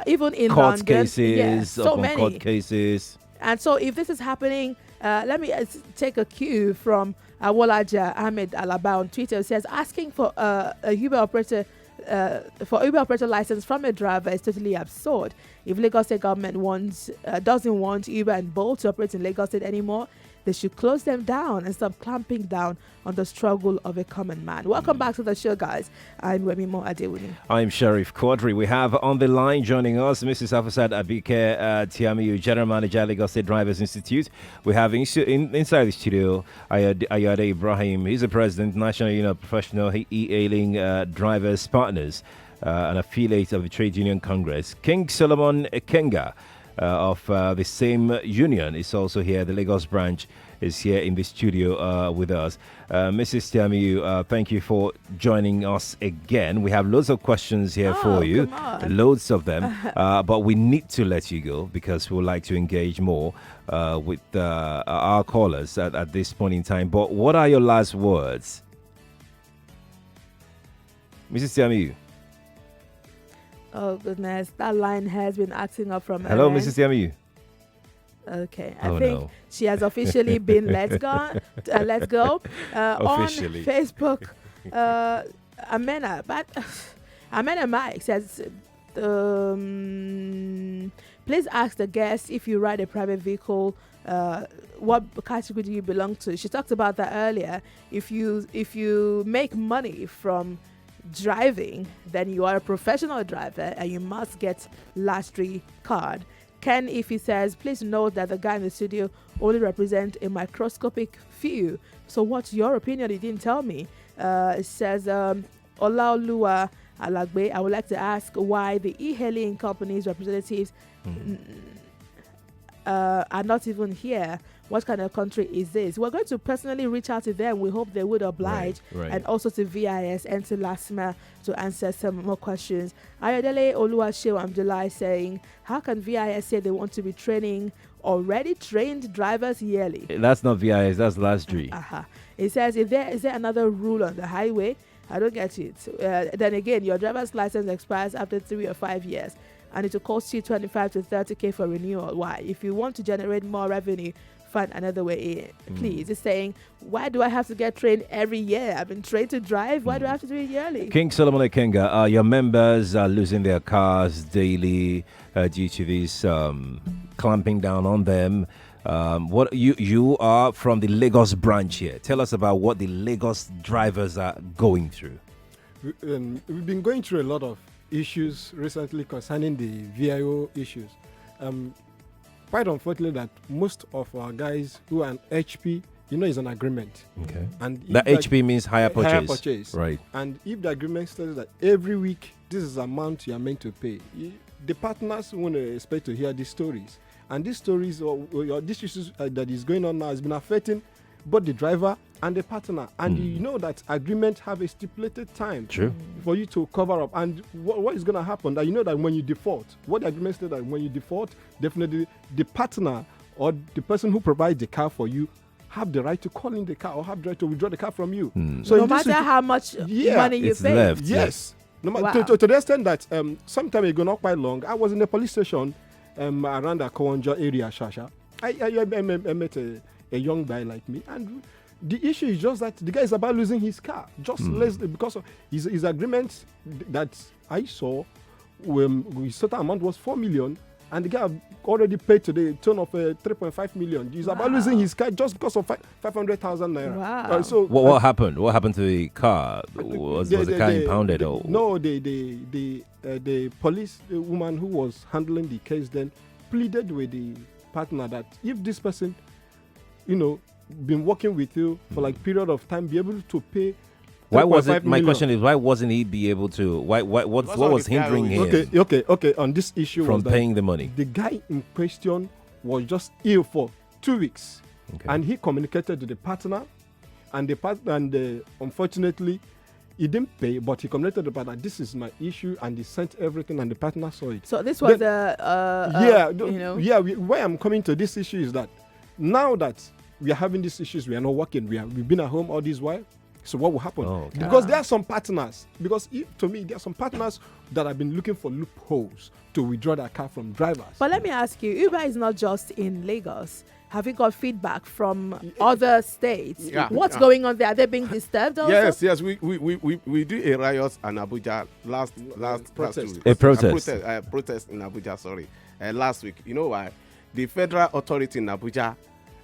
Speaker 1: Even in
Speaker 2: court
Speaker 1: London.
Speaker 2: cases,
Speaker 1: so many
Speaker 2: court cases.
Speaker 1: And so if this is happening, let me take a cue from Awolaja Ahmed Alaba on Twitter, who says asking for a Uber operator license from a driver is totally absurd. If Lagos State government doesn't want Uber and Bolt to operate in Lagos State anymore, they should close them down and stop clamping down on the struggle of a common man. Welcome back to the show, guys. I'm Wemimo Adewuni.
Speaker 2: I'm Sheriff Quadry. We have on the line joining us Mrs. Afasad Abike Tiamiyu, General Manager, Lagos State Drivers Institute. We have inside the studio Ayade Ibrahim. He's the President, National Union of Professional E-Hailing Drivers Partners, an affiliate of the Trade Union Congress. King Solomon Ekenga of the same union is also here. The Lagos branch is here in the studio with us. Mrs. Tiamiyu, thank you for joining us again. We have loads of questions here for you, loads of them, but we need to let you go because we would like to engage more with our callers at this point in time. But what are your last words? Mrs. Tiamiyu.
Speaker 1: Oh, goodness. That line has been acting up from
Speaker 2: Hello, Mrs. Tiamiyu.
Speaker 1: Okay. I think she has officially been let go. On Facebook, Amena Mike says, please ask the guest if you ride a private vehicle, what category do you belong to? She talked about that earlier. If you make money from driving, then you are a professional driver and you must get lastry card. Ken, if he says, please note that the guy in the studio only represents a microscopic few. So what's your opinion? He didn't tell me. It says, Olaoluwa Alagbe, I would like to ask why the e-hailing companies representatives are not even here. What kind of country is this? We're going to personally reach out to them. We hope they would oblige.
Speaker 2: Right.
Speaker 1: And also to VIS and to LASMA to answer some more questions. Ayodele Oluwaseun Amdulai saying, how can VIS say they want to be training already trained drivers yearly?
Speaker 2: That's not VIS, that's lastry.
Speaker 1: It says, is there another rule on the highway? I don't get it. Then again, your driver's license expires after 3 or 5 years. And it will cost you 25 to 30K for renewal. Why? If you want to generate more revenue, find another way in. Please. It's saying, why do I have to get trained every year? I've been trained to drive. Why do I have to do it yearly?
Speaker 2: King Solomon Ekenga, your members are losing their cars daily due to this clamping down on them. What you are from the Lagos branch here. Tell us about what the Lagos drivers are going through.
Speaker 5: We've been going through a lot of issues recently concerning the VIO issues. Quite unfortunately that most of our guys who are an HP, is an agreement.
Speaker 2: Okay.
Speaker 5: And
Speaker 2: that HP means higher purchase.
Speaker 5: Higher purchase.
Speaker 2: Right.
Speaker 5: And if the agreement says that every week this is the amount you are meant to pay, the partners won't expect to hear these stories. And these stories or these issues that is going on now has been affecting both the driver and the partner. And you know that agreements have a stipulated time for you to cover up. And what is going to happen? That you know that when you default, what the agreement says that when you default, definitely the partner or the person who provides the car for you have the right to call in the car or have the right to withdraw the car from you.
Speaker 1: So no matter how much money you pay.
Speaker 2: Left.
Speaker 5: Yes. No, to the extent that some time ago, not quite long, I was in a police station around the Kawanja area, Shasha. I met a young guy like me, and the issue is just that the guy is about losing his car, just less because of his agreement that I saw. His total amount was 4 million, and the guy already paid to the tune of 3.5 million. He's about losing his car just because of 500,000 naira.
Speaker 1: Wow.
Speaker 5: So
Speaker 2: what happened? What happened to the car? Was the car impounded or?
Speaker 5: No, the police woman who was handling the case then pleaded with the partner that if this person, been working with you for like period of time, be able to pay.
Speaker 2: Why wasn't my question is why wasn't he be able to? What was hindering him?
Speaker 5: Okay. On this issue
Speaker 2: from paying the money,
Speaker 5: the guy in question was just ill for 2 weeks, and he communicated to the partner, and the partner, unfortunately, He didn't pay, but he communicated to the partner, this is my issue, and he sent everything, and the partner saw it.
Speaker 1: So this was
Speaker 5: where I'm coming to this issue is that now that we are having these issues, we are not working, we've been at home all this while. So what will happen? Because there are some partners, to me, there are some partners that have been looking for loopholes to withdraw their car from drivers.
Speaker 1: But let me ask you, Uber is not just in Lagos. Have you got feedback from other states? What's going on there? Are they being disturbed also?
Speaker 3: Yes. We do a riot in Abuja last
Speaker 2: protest.
Speaker 3: week.
Speaker 2: A protest.
Speaker 3: Protest in Abuja, last week. You know why? The federal authority in Abuja,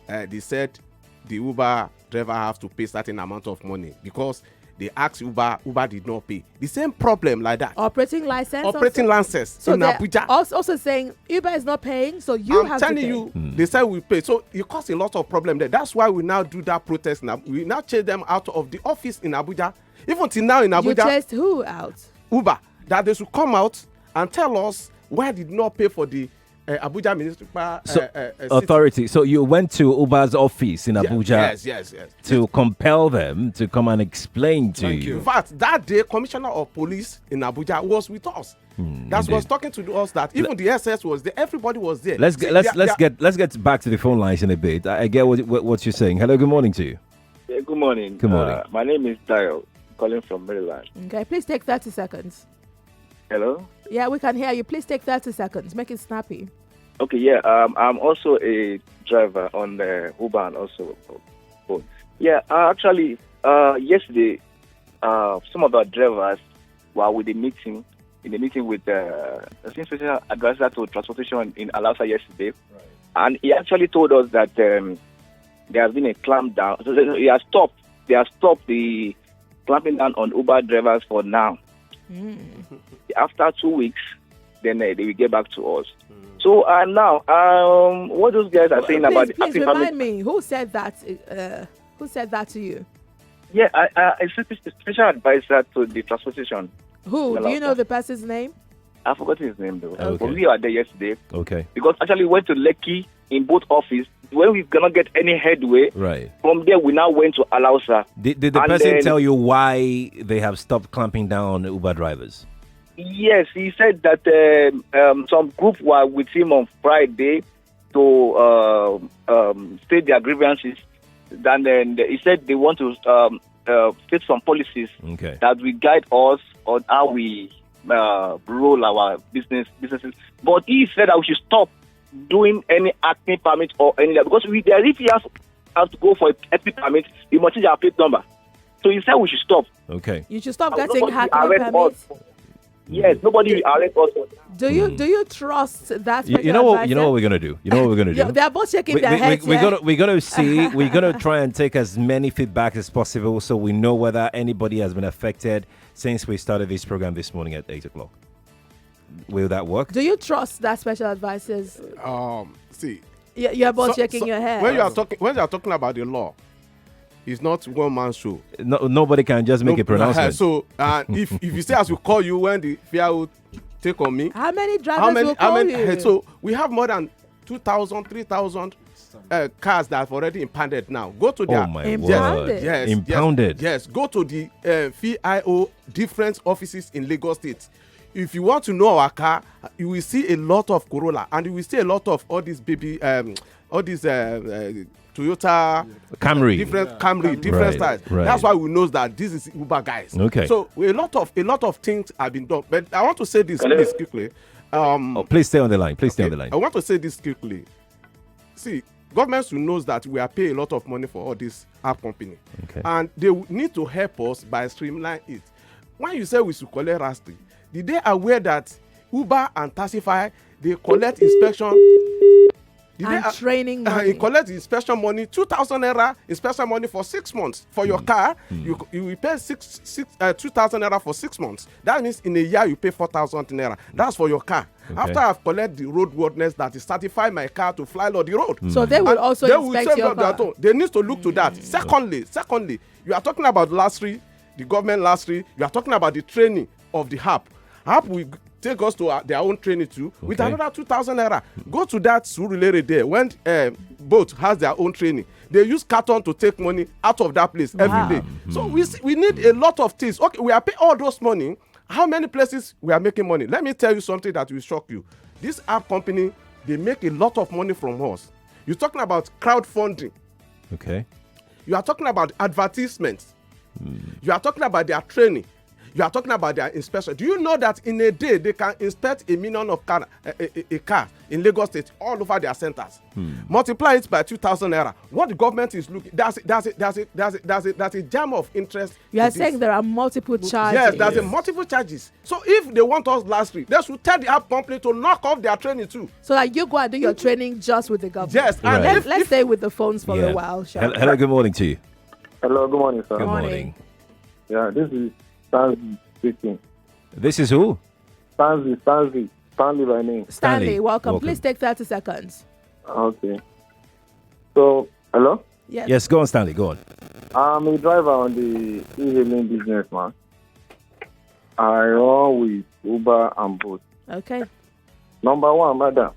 Speaker 3: they said the Uber driver have to pay certain amount of money because they asked Uber did not pay. The same problem like that.
Speaker 1: Operating license
Speaker 3: so in Abuja.
Speaker 1: Also saying Uber is not paying, so you have to pay. I'm telling you,
Speaker 3: they said we pay. So it caused a lot of problem there. That's why we now do that protest now. We now chase them out of the office in Abuja. Even till now in Abuja.
Speaker 1: You chased who out?
Speaker 3: Uber. That they should come out and tell us why did not pay for the Abuja Municipal
Speaker 2: Authority. So you went to Uber's office in Abuja
Speaker 3: yes.
Speaker 2: to compel them to come and explain to you.
Speaker 3: In fact, that day, Commissioner of Police in Abuja was with us. That was talking to us that even the SS was there. Everybody was there.
Speaker 2: Let's get back to the phone lines in a bit. I get what you're saying. Hello, good morning to you.
Speaker 14: Yeah, good morning.
Speaker 2: Good morning.
Speaker 14: My name is Dio, calling from Maryland.
Speaker 1: Okay, please take 30 seconds.
Speaker 14: Hello?
Speaker 1: Yeah, we can hear you. Please take 30 seconds. Make it snappy.
Speaker 14: Okay, yeah. I'm also a driver on the Uber and also phone. Yeah, actually, yesterday, some of our drivers were in the meeting with the special advisor to transportation in Alausa yesterday, and he actually told us that there has been a clampdown. So they have stopped the clamping down on Uber drivers for now. After 2 weeks, then they will get back to us. So now, what those guys are saying about
Speaker 1: please remind me, who said that? Who said that to you?
Speaker 14: Yeah, a special advisor to the transportation.
Speaker 1: Who? Do you know the person's name?
Speaker 14: I forgot his name though.
Speaker 2: Okay.
Speaker 14: But we were there yesterday.
Speaker 2: Okay.
Speaker 14: Because actually we went to Lekki in both offices. When we cannot get any headway,
Speaker 2: right.
Speaker 14: From there we now went to Alausa.
Speaker 2: Did the person tell you why they have stopped clamping down on Uber drivers?
Speaker 14: Yes, he said that some group were with him on Friday to state their grievances. Then he said they want to state some policies that will guide us on how we roll our businesses. But he said that we should stop doing any acting permit or any because if he has to go for a acting permit, he must change our plate number. So he said we should stop.
Speaker 2: Okay.
Speaker 1: You should stop getting acting permits.
Speaker 14: Yes, nobody will arrest us.
Speaker 1: Do you trust that?
Speaker 2: You know what we're gonna do. You know what we're gonna do.
Speaker 1: They're both shaking their heads.
Speaker 2: We're gonna try and take as many feedback as possible so we know whether anybody has been affected since we started this program this morning at 8:00. Will that work?
Speaker 1: Do you trust that special advisors?
Speaker 3: See.
Speaker 1: You're both shaking your head.
Speaker 3: When you are talking about the law, it's not one man show.
Speaker 2: Nobody can just make a pronouncement.
Speaker 3: So if you say as we call you when the fear will take on me.
Speaker 1: How many drivers will call you?
Speaker 3: So we have more than 2,000, 3,000 cars that have already impounded now. Go to their
Speaker 2: impounded.
Speaker 3: Yes,
Speaker 2: impounded.
Speaker 3: Yes, go to the VIO different offices in Lagos State. If you want to know our car, you will see a lot of Corolla and you will see a lot of all these Toyota
Speaker 2: Camry,
Speaker 3: different styles.
Speaker 2: Right.
Speaker 3: That's why we know that this is Uber guys.
Speaker 2: Okay.
Speaker 3: So a lot of things have been done. But I want to say this please quickly.
Speaker 2: Please stay on the line.
Speaker 3: I want to say this quickly. See, government knows that we are paying a lot of money for all this app company, and they need to help us by streamline it. When you say we should collect rastri, did they aware that Uber and Taxify they collect inspection?
Speaker 1: Training money.
Speaker 3: Collect inspection money, 2,000 naira inspection money for 6 months for your car. You will pay 2,000 naira for 6 months. That means in a year you pay 4,000 naira. That's for your car. After I've collected the roadworthiness that is certify my car to fly on the road.
Speaker 1: So they will also inspect your car.
Speaker 3: They need to look to that. Secondly, you are talking about lastry, the government lastry. You are talking about the training of the app. App will take us to their own training too with another 2,000 naira. Go to that Surulere there when boat has their own training. They use carton to take money out of that place every day. So we need a lot of things. Okay, we are paying all those money. How many places we are making money? Let me tell you something that will shock you. This app company, they make a lot of money from us. You're talking about crowdfunding.
Speaker 2: Okay.
Speaker 3: You are talking about advertisements. You are talking about their training. You are talking about their inspection. Do you know that in a day they can inspect 1 million of car in Lagos State all over their centers? Multiply it by 2,000 naira. What the government is looking, there's a jam of interest.
Speaker 1: You are saying there are multiple charges.
Speaker 3: Yes, there's a multiple charges. So if they want us last week, they should tell the app company to knock off their training too.
Speaker 1: So that you go and do your training just with the government.
Speaker 3: Yes,
Speaker 1: and let's stay with the phones for a while.
Speaker 2: Hello, good morning to you.
Speaker 15: Hello, good morning, sir.
Speaker 2: Good morning.
Speaker 15: Yeah, this is Stanley speaking.
Speaker 2: This is who?
Speaker 15: Stanley by name.
Speaker 1: Stanley, welcome. Please take 30 seconds.
Speaker 15: Okay. So, hello?
Speaker 2: Yes, go on, Stanley, go on.
Speaker 15: I'm a driver on the e-hailing business, man. I run with Uber and Bolt.
Speaker 1: Okay.
Speaker 15: Number one, madam,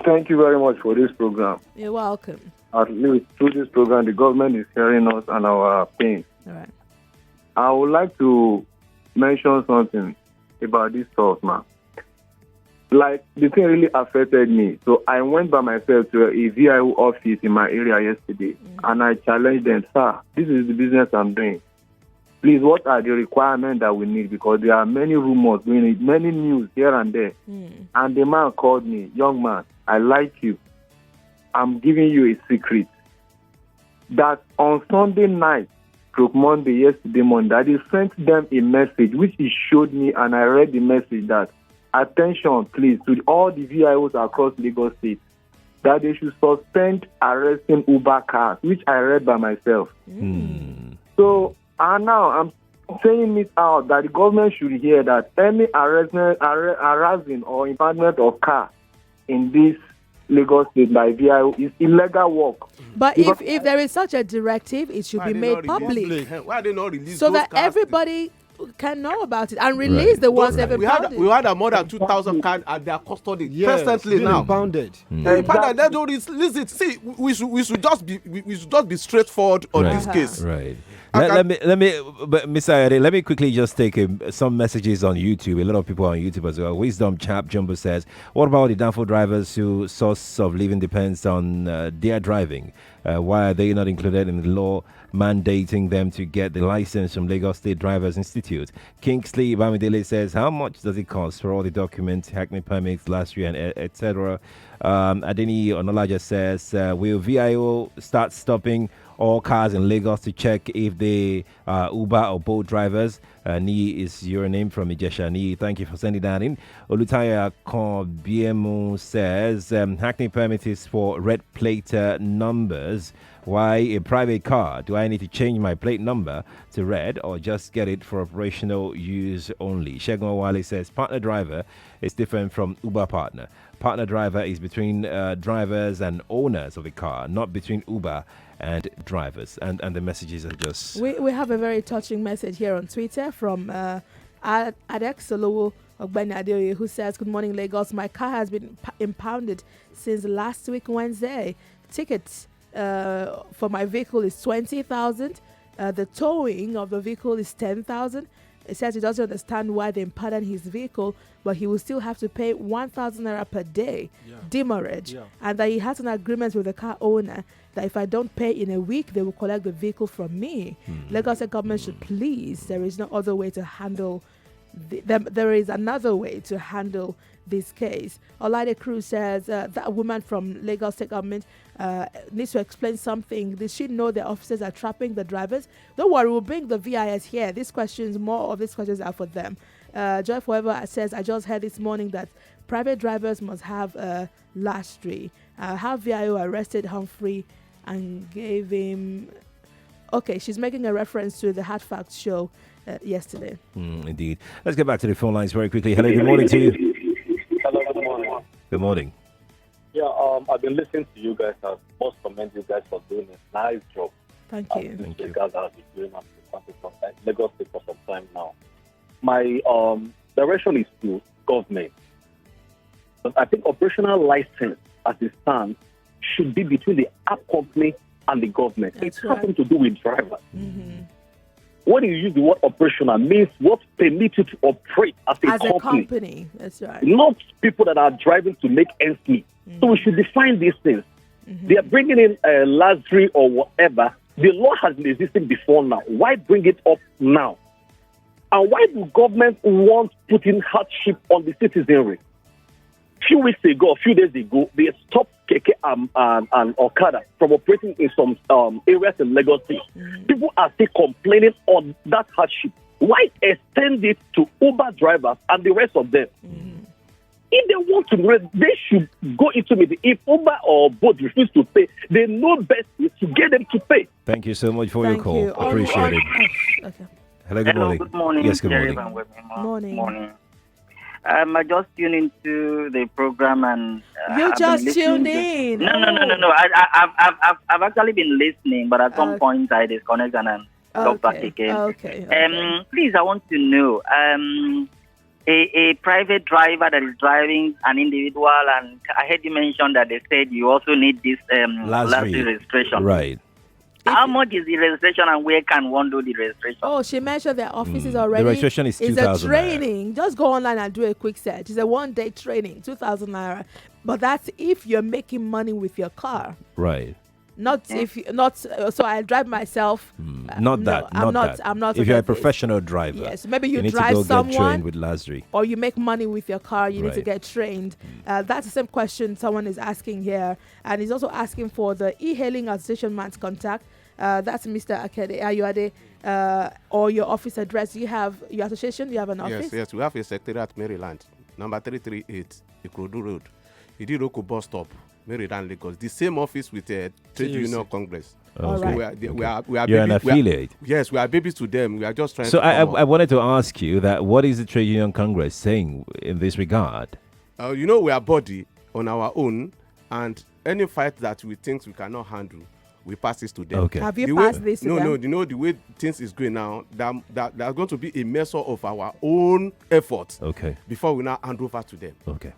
Speaker 15: thank you very much for this program.
Speaker 1: You're welcome.
Speaker 15: At least through this program, the government is hearing us and our pain.
Speaker 1: All right.
Speaker 15: I would like to mention something about this stuff, man. Like, the thing really affected me. So I went by myself to a VIO office in my area yesterday, and I challenged them, sir, this is the business I'm doing. Please, what are the requirements that we need? Because there are many rumors, many news here and there. And the man called me, young man, I like you. I'm giving you a secret. That on Sunday night, Monday, yesterday morning, that he sent them a message which he showed me, and I read the message that, attention please to all the VIOs across Lagos State, that they should suspend arresting Uber cars, which I read by myself. So now I'm saying it out that the government should hear that any harassing or impoundment of car in this Lagos State by VIO is illegal work.
Speaker 1: But if there is such a directive, it should be made public.
Speaker 3: Why are they not released?
Speaker 1: So that everybody can know about it and release the ones they've impounded.
Speaker 3: We had more than 2,000 cars at their custody presently now.
Speaker 5: Impounded.
Speaker 3: They don't release it. See, we should just be straightforward on this case.
Speaker 2: Right. Let me, Mr. Ayade, let me quickly just take some messages on YouTube. A lot of people on YouTube as well. Wisdom Chap Jumbo says, what about the downfall drivers whose source of living depends on their driving? Why are they not included in the law mandating them to get the license from Lagos State Drivers Institute? Kingsley Bamidele says, how much does it cost for all the documents, Hackney permits, last year, and etc.? Adeni Onolaja says, will VIO start stopping all cars in Lagos to check if they are Uber or Bolt drivers? Ni is your name from Ijesha. Ni, thank you for sending that in. Olutaya Konbiemu says, Hackney permit is for red plate numbers. Why a private car? Do I need to change my plate number to red or just get it for operational use only? Shegun Wale says, partner driver is different from Uber partner. Partner driver is between drivers and owners of the car, not between Uber and drivers. And the messages are just...
Speaker 1: We have a very touching message here on Twitter from Adex Solowo Ogbeni Adeoye, who says, good morning, Lagos. My car has been impounded since last week, Wednesday. Tickets for my vehicle is 20,000. The towing of the vehicle is 10,000. It says he doesn't understand why they impounded his vehicle, but he will still have to pay 1,000 naira per day demurrage, and that he has an agreement with the car owner that if I don't pay in a week, they will collect the vehicle from me. Lagos State government should please. There is no other way to handle. There is another way to handle this case. Olaide Cruz says that woman from Lagos State government needs to explain something. They should know the officers are trapping the drivers. Don't worry, we'll bring the VIS here. More of these questions are for them. Joy Forever says, I just heard this morning that private drivers must have lastry. Have VIO arrested Humphrey and gave him... Okay, she's making a reference to the Hard Facts show yesterday.
Speaker 2: Indeed. Let's get back to the phone lines very quickly. Hello, good morning to you.
Speaker 16: Hello, good morning.
Speaker 2: Good morning.
Speaker 16: Yeah, I've been listening to you guys. I must commend you guys for doing a nice job.
Speaker 1: Thank you.
Speaker 16: Thank you. Guys have been doing Lagos State for some time now. My direction is to government. But I think operational license as it stands should be between the app company and the government. It's nothing to do with drivers. When you use the word operational, means what permits you to operate as a company.
Speaker 1: That's right.
Speaker 16: Not people that are driving to make ends meet. So we should define these things. They are bringing in a luxury or whatever. The law has been existing before now. Why bring it up now? And why do government want putting hardship on the citizenry? Few weeks ago, a few days ago, they stopped Keke and Okada from operating in some areas in Lagos State. People are still complaining on that hardship. Why extend it to Uber drivers and the rest of them? If they want to raise, they should go into meeting. If Uber or both refuse to pay, they know best is to get them to pay.
Speaker 2: Thank you so much for your call.
Speaker 1: you.
Speaker 2: Appreciate it.
Speaker 1: Okay.
Speaker 2: Hello, good morning.
Speaker 17: Good morning.
Speaker 2: Yes, good morning.
Speaker 1: Morning.
Speaker 17: I just tuned into the program and
Speaker 1: You
Speaker 17: I've
Speaker 1: just
Speaker 17: been
Speaker 1: tuned
Speaker 17: listening
Speaker 1: in.
Speaker 17: No. I've actually been listening, but at some point I disconnected and got back again.
Speaker 1: Okay.
Speaker 17: Please, I want to know. A private driver that is driving an individual, and I heard you mention that they said you also need this last registration.
Speaker 2: Right.
Speaker 17: How much is the registration and where can one do the registration?
Speaker 1: Oh, she mentioned their offices already.
Speaker 2: The registration is 2,000
Speaker 1: It's a training. Just go online and do a quick search. It's a one-day training, 2,000 naira. But that's if you're making money with your car.
Speaker 2: Right.
Speaker 1: Not if you, not so I drive myself.
Speaker 2: Not
Speaker 1: no,
Speaker 2: that.
Speaker 1: I'm not.
Speaker 2: that.
Speaker 1: I'm not.
Speaker 2: If you're a
Speaker 1: against this.
Speaker 2: professional driver,
Speaker 1: Yes, maybe you
Speaker 2: need
Speaker 1: drive
Speaker 2: to go
Speaker 1: someone
Speaker 2: get trained with Lazary.
Speaker 1: or you make money with your car, you need to
Speaker 2: Right.
Speaker 1: get trained. That's the same question someone is asking here, and he's also asking for the e-hailing association man's contact. That's Mr. Akede Ayuade, or your office address. You have your association. You have an office.
Speaker 3: Yes, we have a secretariat, Maryland, number 338, Ikorodu Road, Idiroko bus stop, Maryland, Lagos. The same office with a trade union congress.
Speaker 2: Oh,
Speaker 3: So
Speaker 2: okay.
Speaker 3: we are
Speaker 2: You're an
Speaker 3: babies-
Speaker 2: affiliate.
Speaker 3: Yes, we are babies to them. We are just trying
Speaker 2: So
Speaker 3: to.
Speaker 2: I wanted to ask you that what is the Trade Union Congress saying in this regard?
Speaker 3: You know, we are body on our own, and any fight that we think we cannot handle, we pass this to them.
Speaker 2: Okay.
Speaker 1: Have you
Speaker 3: The
Speaker 1: passed this to
Speaker 3: No,
Speaker 1: them?
Speaker 3: no. You know the way things is going now. That there's going to be a measure of our own efforts.
Speaker 2: Okay.
Speaker 3: Before we now hand over to them.
Speaker 2: Okay.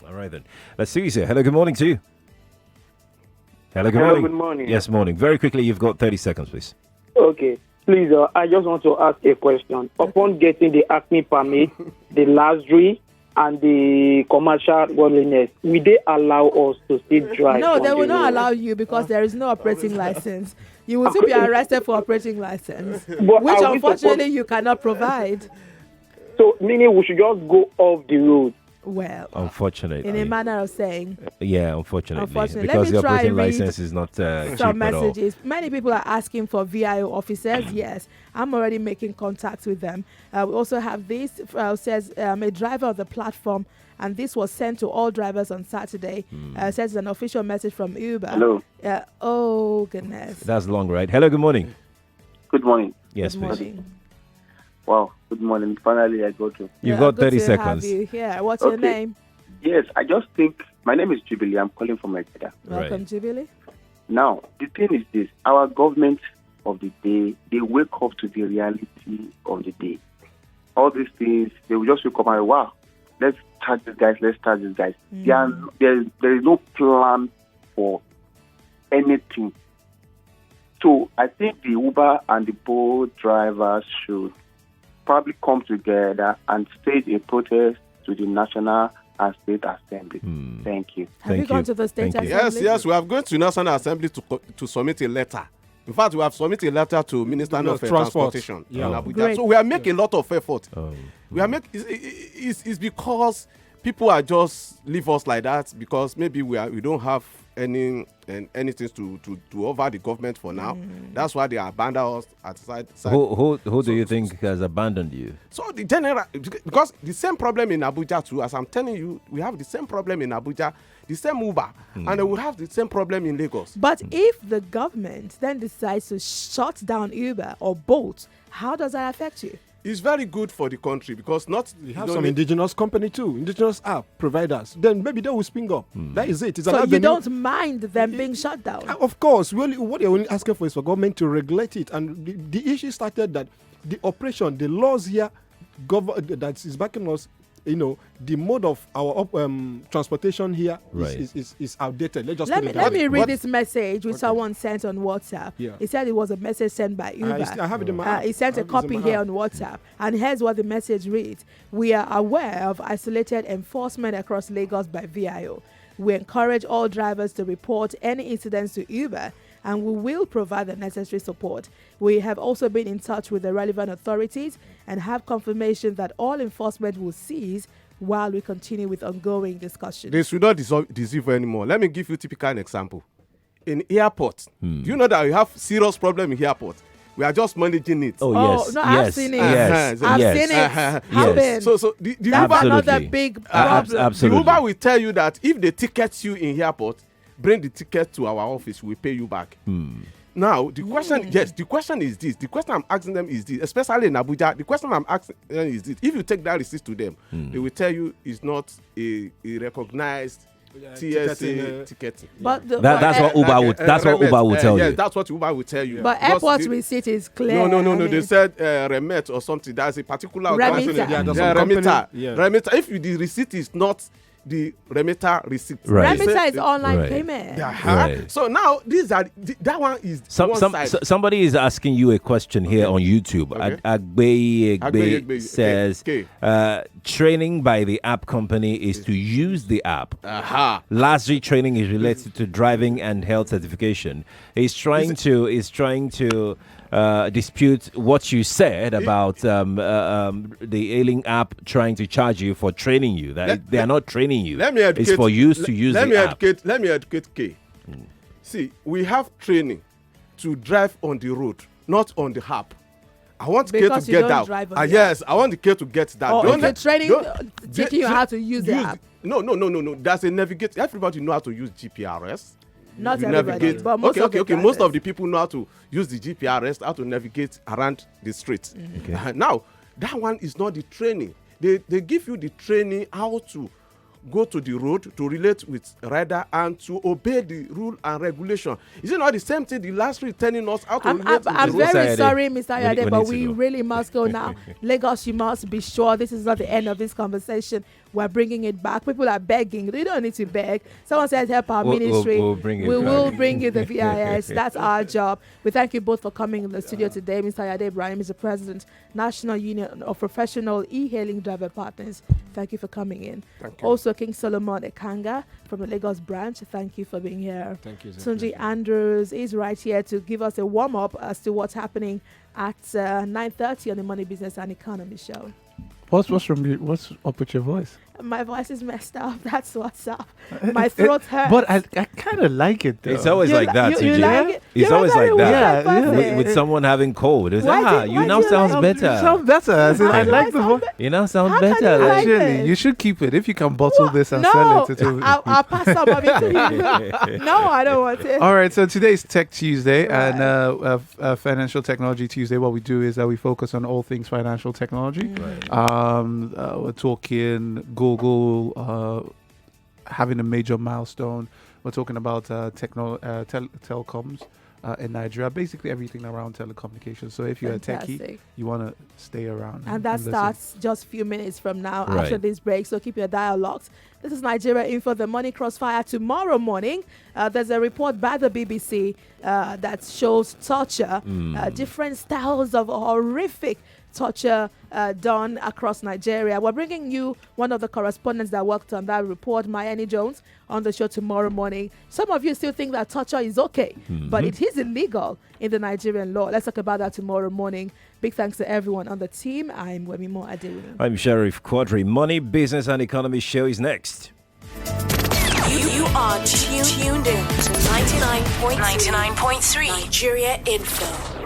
Speaker 2: All right then. Let's see you, sir. Hello, good morning to you. Hello, good
Speaker 18: Hello,
Speaker 2: morning.
Speaker 18: good morning.
Speaker 2: Yes, morning. Very quickly, you've got 30 seconds, please.
Speaker 18: Okay. Please, I just want to ask a question. Upon getting the ACME permit, the luxury, and the commercial worldliness, will they allow us to still drive?
Speaker 1: No, they
Speaker 18: on
Speaker 1: will
Speaker 18: the
Speaker 1: not
Speaker 18: road?
Speaker 1: allow you because there is no operating license. You will still be arrested for operating license,
Speaker 18: But
Speaker 1: which
Speaker 18: are we
Speaker 1: unfortunately
Speaker 18: supposed-
Speaker 1: you cannot provide.
Speaker 18: So, meaning we should just go off the road.
Speaker 1: Well,
Speaker 2: Unfortunately.
Speaker 1: in a manner of saying,
Speaker 2: Yeah, unfortunately.
Speaker 1: Unfortunately.
Speaker 2: Because
Speaker 1: Let me
Speaker 2: the
Speaker 1: try
Speaker 2: operating
Speaker 1: and read
Speaker 2: license is not cheap
Speaker 1: some
Speaker 2: at all.
Speaker 1: messages. Many people are asking for VIO officers. Yes, I'm already making contact with them. We also have this, says a driver of the platform, and this was sent to all drivers on Saturday. Says an official message from Uber.
Speaker 16: Hello.
Speaker 1: Oh, goodness.
Speaker 2: That's long, right? Hello, good morning.
Speaker 16: Good morning.
Speaker 2: Yes,
Speaker 1: Good
Speaker 2: please.
Speaker 1: morning.
Speaker 16: Wow, good morning. Finally, I got you.
Speaker 2: You've got
Speaker 1: Good
Speaker 2: 30
Speaker 1: to
Speaker 2: seconds.
Speaker 1: Have you here. What's your
Speaker 16: Okay.
Speaker 1: name?
Speaker 16: Yes, I just think my name is Jubilee. I'm calling from Ekeda.
Speaker 1: Welcome, Jubilee.
Speaker 16: Now, the thing is this: our government of the day, they wake up to the reality of the day. All these things, they will just wake up and wow, let's charge these guys. Let's charge these guys. There is no plan for anything. So I think the Uber and the Bolt drivers should probably come together and stage a protest to the National and State Assembly. Thank you.
Speaker 1: Have you gone to the State Assembly?
Speaker 3: Yes, we have gone to National Assembly to submit a letter. In fact, we have submitted a letter to Minister of Transportation in Abuja.
Speaker 1: Great.
Speaker 3: So we are making a lot of effort. We are making it's because people are just leave us like that because maybe we don't have anything to offer the government for now. That's why they abandon us at side.
Speaker 2: Who do you think has abandoned you?
Speaker 3: So the general, because the same problem in Abuja too, as I'm telling you, we have the same problem in Abuja, the same Uber, and they will have the same problem in Lagos.
Speaker 1: But if the government then decides to shut down Uber or Bolt, how does that affect you?
Speaker 3: It's very good for the country because
Speaker 5: We have some indigenous company too, indigenous app providers. Then maybe they will spring up. That is it. It's an
Speaker 1: So you
Speaker 5: avenue.
Speaker 1: don't mind them being shut down?
Speaker 5: Of course, what they're only asking for is for government to regulate it. And the issue started that the operation, the laws here that is backing us the mode of our transportation here
Speaker 2: Right.
Speaker 5: is outdated. Let's just
Speaker 1: Let me read this message which someone sent on WhatsApp.
Speaker 5: Yeah.
Speaker 1: He said it was a message sent by Uber.
Speaker 5: I have it in my app.
Speaker 1: He sent
Speaker 5: I
Speaker 1: a
Speaker 5: have it
Speaker 1: copy
Speaker 5: in my
Speaker 1: here
Speaker 5: app.
Speaker 1: on WhatsApp. And here's what the message reads. We are aware of isolated enforcement across Lagos by VIO. We encourage all drivers to report any incidents to Uber, and we will provide the necessary support. We have also been in touch with the relevant authorities and have confirmation that all enforcement will cease while we continue with ongoing discussions.
Speaker 3: They should not deceive anymore. Let me give you a typical example. In airport, do you know that you have serious problem in airport? We are just managing it.
Speaker 2: Oh, yes.
Speaker 1: No,
Speaker 2: yes.
Speaker 1: I've seen it.
Speaker 2: Yes.
Speaker 1: I've
Speaker 2: yes.
Speaker 1: seen it happen.
Speaker 2: Yes.
Speaker 3: So the
Speaker 1: That's
Speaker 3: Uber,
Speaker 1: another big problem.
Speaker 2: absolutely.
Speaker 3: The Uber will tell you that if they ticket you in airport, bring the ticket to our office, we pay you back. Now, the question, the question is this. The question I'm asking them is this, especially in Abuja. The question I'm asking them is this. If you take that receipt to them, they will tell you it's not a recognized TSA ticketing.
Speaker 1: But
Speaker 2: that's what Uber would. That's what Uber will tell you.
Speaker 3: Yes, that's what Uber will tell you.
Speaker 1: But airport receipt is clear.
Speaker 3: No. They said Remet or something. That's a particular
Speaker 1: Remitter.
Speaker 3: Remitter. If the receipt is not the remitter receipt.
Speaker 2: Right.
Speaker 1: Remitter is online payment.
Speaker 2: Right.
Speaker 3: So now that one is one side.
Speaker 2: Somebody is asking you a question here on YouTube.
Speaker 3: Okay.
Speaker 2: Agbe says training by the app company is to use the app. Lastly, training is related to driving and health certification. He's trying to dispute what you said about the ailing app trying to charge you for training you. That they are not training you.
Speaker 3: Let me educate.
Speaker 2: It's for you to use the app.
Speaker 3: Let me educate K. See, we have training to drive on the road, not on the app. I want K to get that. Yes, I want the K to get that.
Speaker 1: Or the training teaching you how to use the app.
Speaker 3: No. There's a navigate. Everybody know how to use GPRS.
Speaker 1: Not
Speaker 3: you
Speaker 1: everybody,
Speaker 3: navigate.
Speaker 1: but most of the
Speaker 3: Okay. Most of the people know how to use the GPRS, how to navigate around the streets. Now, that one is not the training. They give you the training how to go to the road, to relate with rider, and to obey the rule and regulation. Is it not the same thing the last week telling us how to relate with
Speaker 1: I'm
Speaker 3: the road?
Speaker 1: very sorry, Mr. Yade, but we
Speaker 2: go.
Speaker 1: really must go now. Lagos, you must be sure this is not the end of this conversation. We're bringing it back. People are begging. We don't need to beg. Someone says help our ministry.
Speaker 2: We'll bring it
Speaker 1: we
Speaker 2: back.
Speaker 1: will bring you the VIS. That's our job. We thank you both for coming in the studio today. Mr. Yade Ibrahim is the President, National Union of Professional E-Hailing Driver Partners. Thank you for coming in.
Speaker 3: Thank you.
Speaker 1: Also, King Solomon Ekanga from the Lagos branch. Thank you for being here.
Speaker 5: Thank you.
Speaker 1: Sunji Andrews is right here to give us a warm-up as to what's happening at 9:30 on the Money, Business and Economy show.
Speaker 19: What's up with your voice?
Speaker 1: My voice is messed up. That's what's up. My throat hurts.
Speaker 19: But I kind of like it, though.
Speaker 2: It's always like that,
Speaker 1: you
Speaker 2: TJ.
Speaker 1: like it?
Speaker 2: It's
Speaker 1: You're
Speaker 2: always
Speaker 1: a very
Speaker 2: like that.
Speaker 1: weird person.
Speaker 2: With someone having cold. It's
Speaker 1: Why
Speaker 2: you
Speaker 1: do
Speaker 2: now
Speaker 1: you
Speaker 2: sounds
Speaker 1: like-
Speaker 2: better.
Speaker 19: You sound better. I like the voice.
Speaker 2: You now sound
Speaker 1: How can
Speaker 2: better.
Speaker 1: you like
Speaker 19: Actually,
Speaker 1: this?
Speaker 19: you should keep it. If you can bottle this and
Speaker 1: No,
Speaker 19: sell it.
Speaker 1: I'll pass some of it to you. No, I don't want it.
Speaker 19: All right, so today is Tech Tuesday and Financial Technology Tuesday. What we do is that we focus on all things financial technology. We're talking Google having a major milestone. We're talking about telecoms in Nigeria, basically everything around telecommunications. So if you're a techie,
Speaker 1: Fantastic.
Speaker 19: you want to stay around.
Speaker 1: And that
Speaker 19: listen.
Speaker 1: starts just a few minutes from now
Speaker 2: Right.
Speaker 1: after this break. So keep your dial locked. This is Nigeria Info, the Money Crossfire. Tomorrow morning, there's a report by the BBC that shows torture, different styles of horrific torture done across Nigeria. We're bringing you one of the correspondents that worked on that report, Mayani Jones, on the show tomorrow morning. Some of you still think that torture is okay, but it is illegal in the Nigerian law. Let's talk about that tomorrow morning. Big thanks to everyone on the team. I'm Wemimo Adewuni.
Speaker 2: I'm Sheriff Quadry. Money, Business and Economy show is next.
Speaker 20: You are tuned in to 99.3 Nigeria Info.